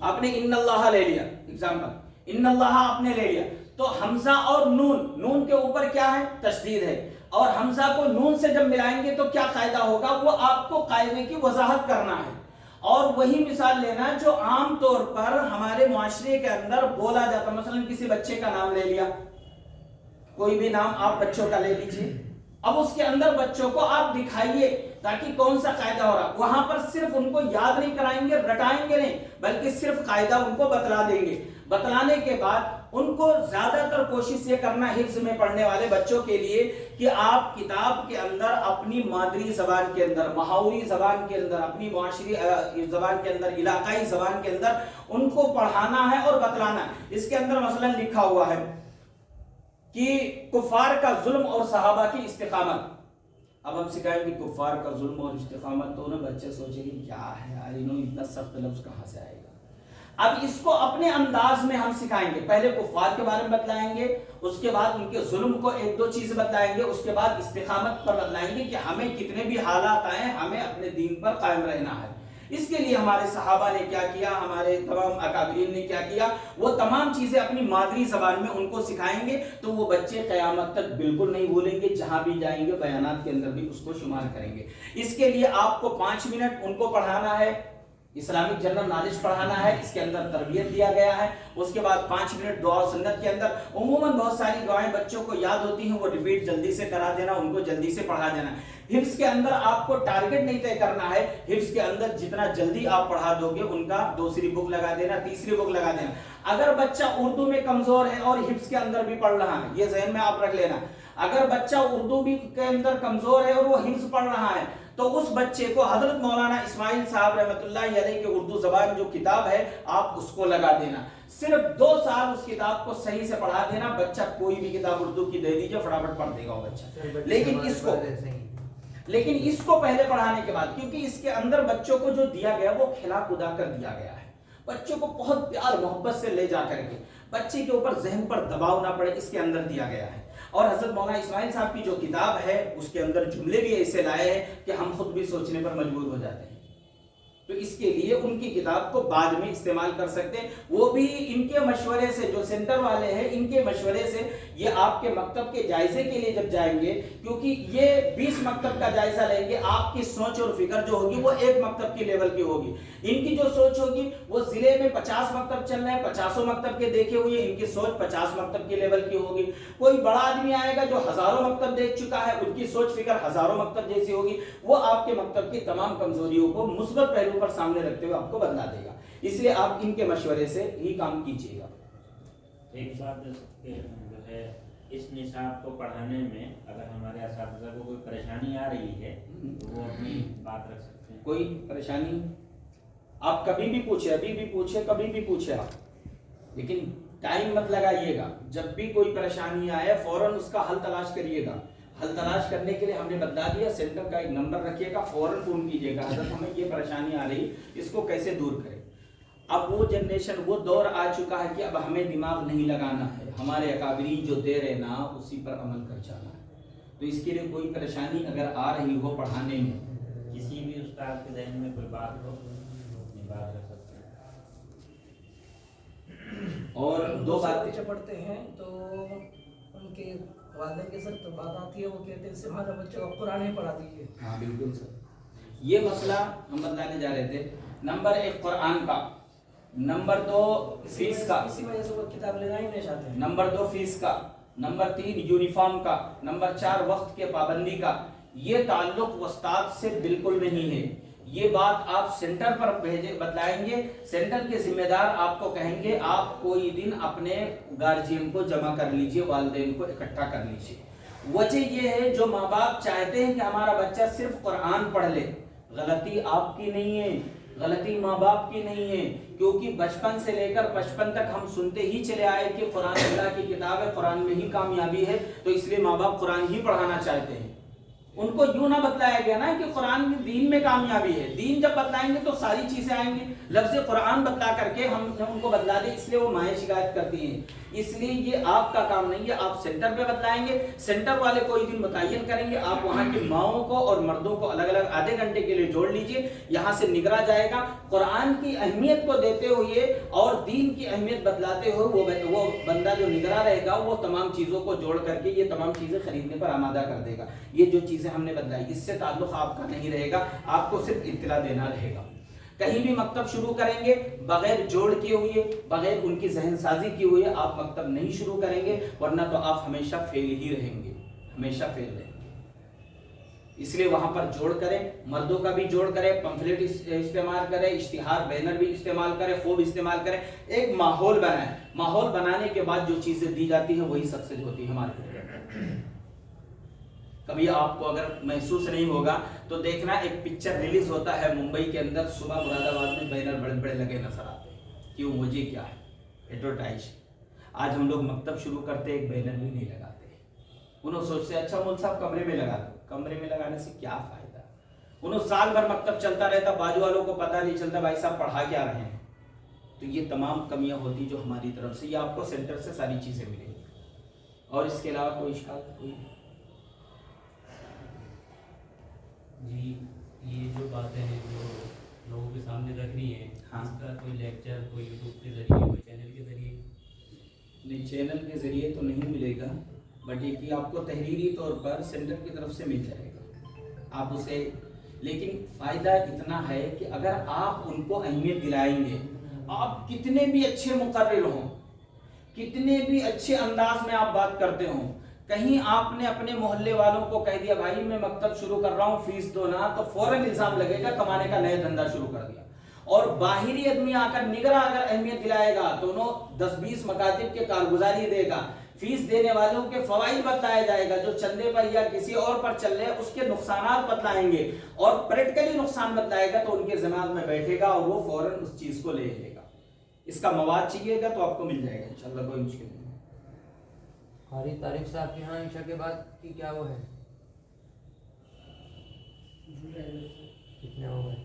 آپ نے ان اللہ لے لیا, ایگزامپل ان اللہ آپ نے لے لیا, تو حمزہ اور نون کے اوپر کیا ہے؟ تشدید ہے. اور حمزہ کو نون سے جب ملائیں گے تو کیا قاعدہ ہوگا؟ وہ آپ کو قاعدے کی وضاحت کرنا ہے. اور وہی مثال لینا جو عام طور پر ہمارے معاشرے کے اندر بولا جاتا. مثلا کسی بچے کا نام لے لیا, کوئی بھی نام آپ بچوں کا لے لیجئے. اب اس کے اندر بچوں کو آپ دکھائیے تاکہ کون سا قاعدہ ہو رہا. وہاں پر صرف ان کو یاد نہیں کرائیں گے, رٹائیں گے نہیں, بلکہ صرف قاعدہ ان کو بتلا دیں گے. بتلانے کے بعد ان کو زیادہ تر کوشش یہ کرنا حفظ میں پڑھنے والے بچوں کے لیے کہ آپ کتاب کے اندر اپنی مادری زبان کے اندر, محاوری زبان کے اندر, اپنی معاشری زبان کے اندر, علاقائی زبان کے اندر ان کو پڑھانا ہے اور بتلانا ہے. اس کے اندر مثلا لکھا ہوا ہے کہ کفار کا ظلم اور صحابہ کی استقامت. اب ہم سکھائیں گے کفار کا ظلم اور استقامت, تو انہیں بچے سوچیں گے کیا ہے یار, انہوں اتنا سخت لفظ کہاں سے آئے گا. اب اس کو اپنے انداز میں ہم سکھائیں گے. پہلے کفار کے بارے میں بتلائیں گے, اس کے بعد ان کے ظلم کو ایک دو چیز بتلائیں گے, اس کے بعد استقامت پر بتلائیں گے کہ ہمیں کتنے بھی حالات آئیں ہمیں اپنے دین پر قائم رہنا ہے. اس کے لیے ہمارے صحابہ نے کیا کیا, ہمارے تمام اکابرین نے کیا کیا, وہ تمام چیزیں اپنی مادری زبان میں ان کو سکھائیں گے. تو وہ بچے قیامت تک بالکل نہیں بھولیں گے, جہاں بھی جائیں گے بیانات کے اندر بھی اس کو شمار کریں گے. اس کے لیے آپ کو 5 منٹ ان کو پڑھانا ہے, اسلامک جنرل نالج پڑھانا ہے. اس کے اندر تربیت دیا گیا ہے. اس کے بعد 5 منٹ دعا و سنت کے اندر عموماً بہت ساری دعائیں بچوں کو یاد ہوتی ہیں, وہ ریپیٹ جلدی سے کرا دینا, ان کو جلدی سے پڑھا دینا. حفظ کے اندر آپ کو ٹارگٹ نہیں طے کرنا ہے, حفظ کے اندر جتنا جلدی آپ پڑھا دو گے ان کا دوسری بک لگا دینا, تیسری بک لگا دینا. اگر بچہ اردو میں کمزور ہے اور حفظ کے اندر بھی پڑھ رہا ہے, یہ ذہن میں آپ رکھ لینا, اگر بچہ اردو بھی کے اندر کمزور ہے اور وہ حفظ پڑھ رہا ہے تو اس بچے کو حضرت مولانا اسماعیل صاحب رحمۃ اللہ علیہ کے اردو زبان جو کتاب ہے آپ اس کو لگا دینا. صرف 2 سال اس کتاب کو صحیح سے پڑھا دینا. بچہ کوئی بھی کتاب اردو کی دے دیجئے فٹافٹ پڑھ دے گا وہ بچہ. لیکن اس کو پہلے پڑھانے کے بعد, کیونکہ اس کے اندر بچوں کو جو دیا گیا وہ کھلا کدا کر دیا گیا ہے. بچوں کو بہت پیار محبت سے لے جا کر کے بچے کے اوپر ذہن پر دباؤ نہ پڑے, اس کے اندر دیا گیا ہے. اور حضرت مولانا اسماعیل صاحب کی جو کتاب ہے اس کے اندر جملے بھی ایسے لائے ہیں کہ ہم خود بھی سوچنے پر مجبور ہو جاتے ہیں. تو اس کے لیے ان کی کتاب کو بعد میں استعمال کر سکتے ہیں, وہ بھی ان کے مشورے سے, جو سینٹر والے ہیں ان کے مشورے سے. یہ آپ کے مکتب کے جائزے کے لیے جب جائیں گے, کیونکہ یہ 20 مکتب کا جائزہ لیں گے, آپ کی سوچ اور فکر جو ہوگی وہ ایک مکتب کی لیول کی ہوگی. ان کی جو سوچ ہوگی وہ ضلع میں 50 مکتب چل رہے ہیں, 50 مکتب کے دیکھے ہوئے, ان کی سوچ 50 مکتب کی لیول کی ہوگی. کوئی بڑا آدمی آئے گا جو ہزاروں مکتب دیکھ چکا ہے, ان کی سوچ فکر ہزاروں مکتب جیسی ہوگی. وہ آپ کے مکتب کی تمام کمزوریوں کو مثبت پہلو پر سامنے رکھتے ہوئے آپ کو بدلا دے گا. اس لیے آپ ان کے مشورے سے ہی کام کیجیے گا. ایک بات جو ہے اس نصاب کو پڑھانے میں اگر ہمارے اساتذہ کو کوئی پریشانی آ رہی ہے تو وہ اپنی بات رکھ سکتے ہیں. کوئی پریشانی آپ کبھی بھی پوچھے, ابھی بھی پوچھے, کبھی بھی پوچھے آپ, لیکن ٹائم مت لگائیے گا. جب بھی کوئی پریشانی آئے فوراً اس کا حل تلاش کریے گا. حل تلاش کرنے کے لیے ہم نے بتا دیا, سینٹر کا ایک نمبر رکھیے گا, فوراً فون کیجیے گا, حضرت ہمیں یہ پریشانی آ رہی, اس کو کیسے دور کریں. اب وہ جنریشن, وہ دور آ چکا ہے کہ اب ہمیں دماغ نہیں لگانا ہے, ہمارے اکابرین جو دے رہے نا اسی پر عمل کر جانا ہے. تو اس کے لیے کوئی پریشانی اگر آ رہی ہو پڑھانے میں, کسی بھی استاد کے ذہن میں کوئی بات ہو اپنی بات رکھ سکتے ہیں. اور 2 باتیں پڑھتے ہیں تو ان کے والدین کے ساتھ بات آتی ہے, وہ کہتے ہیں سے ہمارا بچہ کو قرآن ہی پڑھا دیجیے. ہاں بالکل سر, یہ مسئلہ ہم بتلانے جا رہے تھے. نمبر 1 قرآن کا, نمبر 2 فیس کا, اسی وجہ سے وہ کتاب لینا ہی نہیں چاہتے ہیں. نمبر 2 فیس کا, نمبر 3 یونیفارم کا, نمبر 4 وقت کے پابندی کا. یہ تعلق استاد سے بالکل نہیں ہے. یہ بات آپ سینٹر پر بتلائیں گے, سینٹر کے ذمہ دار آپ کو کہیں گے آپ کوئی دن اپنے گارجین کو جمع کر لیجئے, والدین کو اکٹھا کر لیجئے. وجہ یہ ہے جو ماں باپ چاہتے ہیں کہ ہمارا بچہ صرف قرآن پڑھ لے, غلطی آپ کی نہیں ہے, غلطی ماں باپ کی نہیں ہے، کیونکہ بچپن سے لے کر 55 تک ہم سنتے ہی چلے آئے کہ قرآن اللہ کی کتاب ہے، قرآن میں ہی کامیابی ہے، تو اس لیے ماں باپ قرآن ہی پڑھانا چاہتے ہیں۔ ان کو یوں نہ بتلایا گیا نا کہ قرآن دین میں کامیابی ہے، دین جب بتلائیں گے تو ساری چیزیں آئیں گی، لفظ قرآن بتلا کر کے ہم ان کو بتلا دیں، اس لیے وہ مائیں شکایت کرتی ہیں۔ اس لیے یہ آپ کا کام نہیں ہے، آپ سینٹر پہ بتلائیں گے، سینٹر والے کوئی دن متعین کریں گے، آپ وہاں کی ماؤں کو اور مردوں کو الگ الگ آدھے گھنٹے کے لیے جوڑ لیجئے، یہاں سے نگرا جائے گا، قرآن کی اہمیت کو دیتے ہوئے اور دین کی اہمیت بتلاتے ہوئے وہ بندہ جو نگرا رہے گا وہ تمام چیزوں کو جوڑ کر کے یہ تمام چیزیں خریدنے پر آمادہ کر دے گا۔ یہ جو چیزیں ہم نے بتلائی اس سے تعلق آپ کا نہیں رہے گا، آپ کو صرف اطلاع دینا رہے گا۔ کہیں بھی مکتب شروع کریں گے بغیر جوڑ کیے ہوئے، بغیر ان کی ذہن سازی کیے ہوئے آپ مکتب نہیں شروع کریں گے، ورنہ تو آپ ہمیشہ فیل ہی رہیں گے، ہمیشہ فیل رہیں گے۔ اس لیے وہاں پر جوڑ کریں، مردوں کا بھی جوڑ کریں، پمفلیٹ استعمال کریں، اشتہار بینر بھی استعمال کریں، خوب استعمال کریں، ایک ماحول بنائیں۔ ماحول بنانے کے بعد جو چیزیں دی جاتی ہیں وہی سکسیس ہوتی ہے ہمارے لیے۔ کبھی آپ کو اگر محسوس نہیں ہوگا تو دیکھنا ایک پکچر ریلیز ہوتا ہے ممبئی کے اندر، صبح مراد آباد میں بینر بڑے بڑے لگے نظر آتے ہیں، کیوں؟ وجہ کیا ہے؟ ایڈورٹائز۔ آج ہم لوگ مکتب شروع کرتے ایک بینر بھی نہیں لگاتے، انہوں سوچتے اچھا مول صاحب کمرے میں لگا دو، کمرے میں لگانے سے کیا فائدہ؟ انہوں سال بھر مکتب چلتا رہتا، بازو والوں کو پتہ نہیں چلتا بھائی صاحب پڑھا کیا رہے ہیں۔ تو یہ تمام کمیاں ہوتی جو ہماری طرف سے، یہ آپ کو سینٹر سے ساری چیزیں ملیں گی، اور اس کے علاوہ کوئی اشکال کوئی؟ جی یہ جو باتیں ہیں جو لوگوں کے سامنے رکھنی ہے، ہاں، اس کا کوئی لیکچر کوئی یوٹیوب کے ذریعے کوئی چینل کے ذریعے؟ نہیں، چینل کے ذریعے تو نہیں ملے گا، بٹ یہ کہ آپ کو تحریری طور پر سینٹر کی طرف سے مل جائے گا آپ اسے، لیکن فائدہ اتنا ہے کہ اگر آپ ان کو اہمیت دلائیں گے، آپ کتنے بھی اچھے مقرر ہوں، کتنے بھی اچھے انداز میں آپ بات کرتے ہوں، کہیں آپ نے اپنے محلے والوں کو کہہ دیا بھائی میں مکتب شروع کر رہا ہوں فیس دو نا، تو فوراً الزام لگے گا کمانے کا نیا دھندا شروع کر دیا۔ اور باہری آدمی آ کر نگراں اگر اہمیت دلائے گا تو انہوں 10-20 مکاتب کے کارگزاری دے گا، فیس دینے والوں کے فوائد بتلایا جائے گا، جو چندے پر یا کسی اور پر چل رہے اس کے نقصانات بتلائیں گے، اور پریکٹیکلی نقصان بتلائے گا تو ان کے دماغ میں بیٹھے گا اور وہ فوراً اس چیز کو لے لے گا۔ اس کا مواد چاہیے گا تو آپ کو مل جائے گا انشاءاللہ، کوئی مشکل نہیں۔ قاری طارق صاحب کے یہاں عشاء کے بعد کی کیا وہ ہے؟ کتنے ہو گئے؟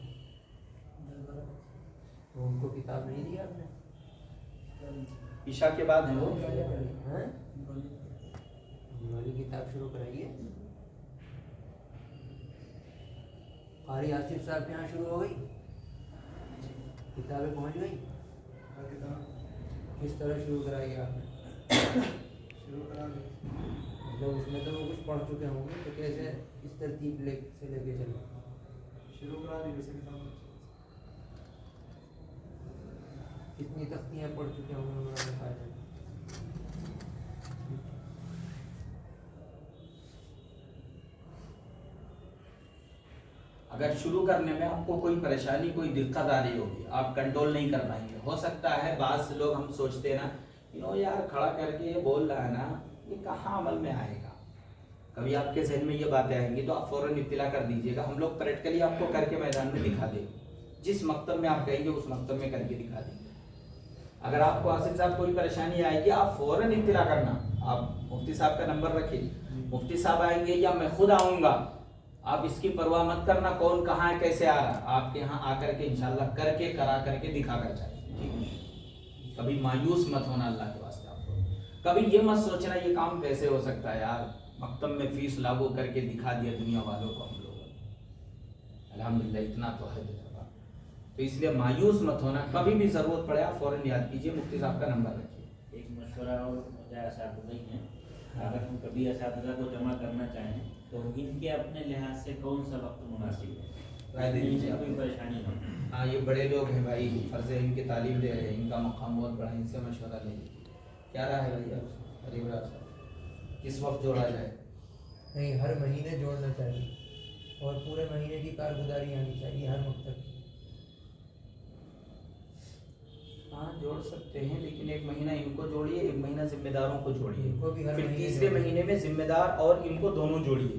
تو ان کو کتاب نہیں دی آپ نے؟ عشاء کے بعد ہیں وہ، ہیں؟ والی کتاب شروع کرائیے۔ قاری آصف صاحب کے یہاں شروع ہو گئی، کتابیں پہنچ گئی؟ کس طرح شروع کرائی آپ نے؟ مطلب اس میں تو وہ کچھ پڑھ چکے ہوں گے، تو کیسے اس ترتیب سے لے کے چلیں؟ شروع کرا دی ویسے کتاب کتنی تختیاں پڑھ چکے ہوں گے انہوں نے فائدہ؟ اگر شروع کرنے میں آپ کو کوئی پریشانی کوئی دقت آ رہی ہوگی، آپ کنٹرول نہیں کر پائیں گے، ہو سکتا ہے بعض لوگ ہم سوچتے ہیں نا یار کھڑا کر کے یہ بول رہا ہے نا، یہ کہاں عمل میں آئے گا، کبھی آپ کے ذہن میں یہ باتیں آئیں گی تو آپ فوراً اطلاع کر دیجیے گا، ہم لوگ پریکٹیکلی آپ کو کر کے میدان میں دکھا دیں گے، جس مکتب میں آپ کہیں گے اس مکتب میں کر کے دکھا دیں گے۔ اگر آپ کو آصف صاحب کوئی پریشانی آئے گی آپ فوراً اطلاع کرنا، آپ مفتی صاحب کا نمبر رکھیں، مفتی صاحب آئیں گے یا میں خود آؤں گا، آپ اس کی پرواہ مت کرنا کون کہاں ہے کیسے آ رہا، آپ کے یہاں آ کر کے انشاءاللہ کر کے کرا کر کے دکھا کر جائیں۔ کبھی مایوس مت ہونا اللہ کے واسطے، آپ کو کبھی یہ مت سوچنا یہ کام کیسے ہو سکتا ہے یار، مکتب میں فیس لاگو کر کے دکھا دیا دنیا والوں کو ہم لوگوں نے، الحمدللہ اتنا تو ہے تجربہ، تو اس لیے مایوس مت ہونا، کبھی بھی ضرورت پڑے آپ فوراً یاد کیجیے، مفتی صاحب کا نمبر رکھیے۔ ایک مشورہ اور مجھے اساتذہ ہیں، اگر ہم کبھی اساتذہ کو جمع کرنا چاہیں تو ان کے اپنے لحاظ سے کون سا وقت مناسب ہے، کوئی پریشانی نہ ہو۔ ہاں یہ بڑے لوگ ہیں بھائی، فرض ہے ان کی تعلیم لے رہے ہیں، ان کا مقام بہت بڑا ہے، ان سے مشورہ لے لیجیے۔ کیا رہا ہے بھائی آپ علی برار صاحب، کس وقت جوڑا جائے؟ نہیں، ہر مہینے جوڑنا چاہیے اور پورے مہینے کی کارگزاری آنی چاہیے ہر مکتب کی۔ ہاں جوڑ سکتے ہیں، لیکن ایک مہینہ ان کو جوڑیے، ایک مہینہ ذمہ داروں کو جوڑیے، ان کو بھی ہر پھر مہینے تیسرے جوڑیے۔ مہینے میں ذمہ دار اور ان کو دونوں جوڑیے،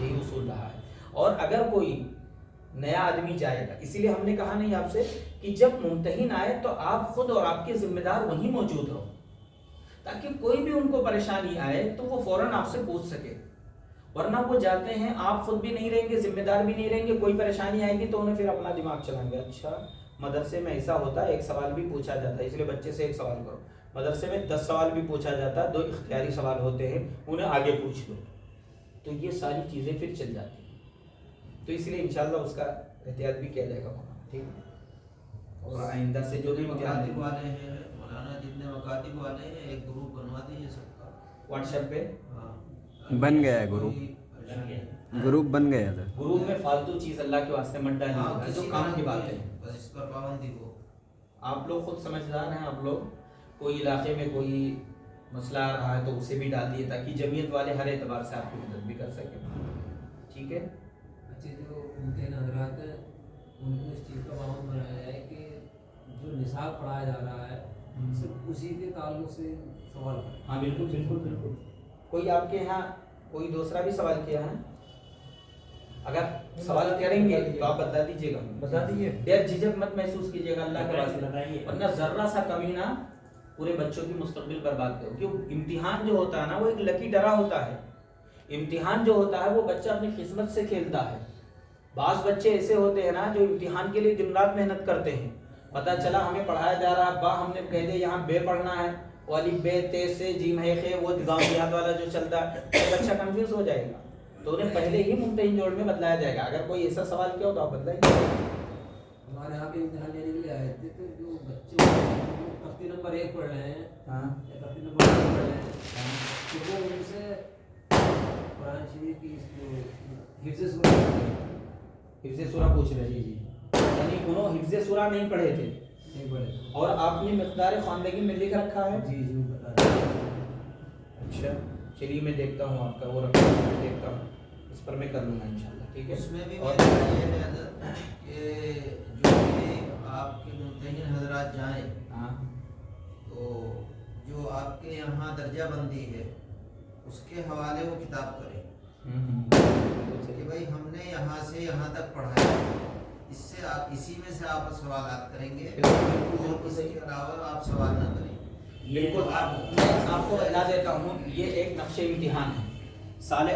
یہی اصول رہا ہے. اور اگر کوئی نیا آدمی جائے گا، اسی لیے ہم نے کہا نہیں آپ سے کہ جب ممتحن آئے تو آپ خود اور آپ کے ذمہ دار وہیں موجود ہو، تاکہ کوئی بھی ان کو پریشانی آئے تو وہ فوراً آپ سے پوچھ سکے. ورنہ وہ جاتے ہیں، آپ خود بھی نہیں رہیں گے، ذمہ دار بھی نہیں رہیں گے، کوئی پریشانی آئے گی تو انہیں پھر اپنا دماغ چلائیں گے. اچھا مدرسے میں ایسا ہوتا ہے، ایک سوال بھی پوچھا جاتا ہے، اس لیے بچے سے ایک سوال کرو. مدرسے میں 10 سوال بھی پوچھا جاتا ہے، 2 اختیاری سوال ہوتے ہیں، انہیں آگے پوچھ لو. تو یہ ساری چیزیں پھر چل جاتی ہیں. تو اس لیے انشاءاللہ اس کا احتیاط بھی کیا جائے گا. ٹھیک ہے. اور آئندہ سے جو بھی مکاتب والے ہیں مولانا، جتنے مکاتب والے ہیں ایک گروپ بنوا دیجیے سب کا واٹس ایپ پہ. بن گیا ہے گروپ، گروپ بن گیا تھا. گروپ میں فالتو چیز اللہ کے واسطے مت ڈالیے، جو کام کی بات ہے بس اس پر پابندی ہو. آپ لوگ خود سمجھدار ہیں، آپ لوگ کوئی علاقے میں کوئی مسئلہ آ رہا ہے تو اسے بھی ڈال دیے تاکہ جمعیت والے ہر اعتبار سے آپ کی مدد بھی کر سکیں. ٹھیک ہے. اچھا جو ممتحن حضرات ہیں ان کو اس چیز کا پابند بنایا ہے کہ جو نصاب پڑھایا جا رہا ہے صرف اسی کے تعلق سے سوال کریں. ہاں بالکل بالکل بالکل. کوئی آپ کے یہاں کوئی دوسرا بھی سوال کیا ہے؟ اگر سوال کریں گے تو آپ بتا دیجیے گا. بتا دیجیے. ڈر جھجک مت محسوس کیجیے گا اللہ کے واسطے، ورنہ ذرہ سا کمی نہ پورے بچوں کی مستقبل برباد کرو. کیوں امتحان جو ہوتا ہے نا وہ ایک لکی ڈرا ہوتا ہے. امتحان جو ہوتا ہے وہ بچہ اپنی قسمت سے کھیلتا ہے. بعض بچے ایسے ہوتے ہیں نا جو امتحان کے لیے دن رات محنت کرتے ہیں، پتہ چلا ہمیں پڑھایا جا رہا ہے، با ہم نے کہہ دیا یہاں بے پڑھنا ہے، والی بے تے سے جیم ہے خے، وہ گاؤں دیہات والا جو چلتا ہے، تو بچہ کنفیوز ہو جائے گا. تو انہیں پہلے ہی ممتحن جوڑ میں بدلایا جائے گا. اگر کوئی ایسا سوال کیا ہو تو آپ بدلائیں گے. ہمارے یہاں پہ امتحان لینے کے لیے آئے تھے تو جو بچے تختی نمبر 1 پڑھ رہے ہیں ہاں یا تختی نمبر 2 پڑھ رہے ہیں تو وہ ان سے قرآن شریف کی حفظ سورہ پوچھ رہے جی. یعنی انہوں حفظ سورہ نہیں پڑھے تھے نہیں پڑھے اور آپ نے مقدار خواندگی میں لکھ رکھا ہے. جی جی بتا رہے. اچھا چلیے میں دیکھتا ہوں آپ کا وہ رکھا میں دیکھتا ہوں، اس پر میں کر لوں گا انشاءاللہ. ٹھیک ہے. اس میں بھی اور میرا یہ ہے حضرت کہ جو بھی آپ کے ممتحن حضرات جائیں ہاں تو جو آپ کے یہاں درجہ بندی ہے اس کے حوالے وہ کتاب کریں کہ بھائی ہم نے یہاں سے یہاں تک پڑھا ہے، اس سے آپ اسی میں سے آپ سوالات کریں گے اور اس کے علاوہ آپ سوال نہ کریں. بالکل. میں آپ کو بتا دیتا ہوں، یہ ایک نقشہ امتحان ہے. سال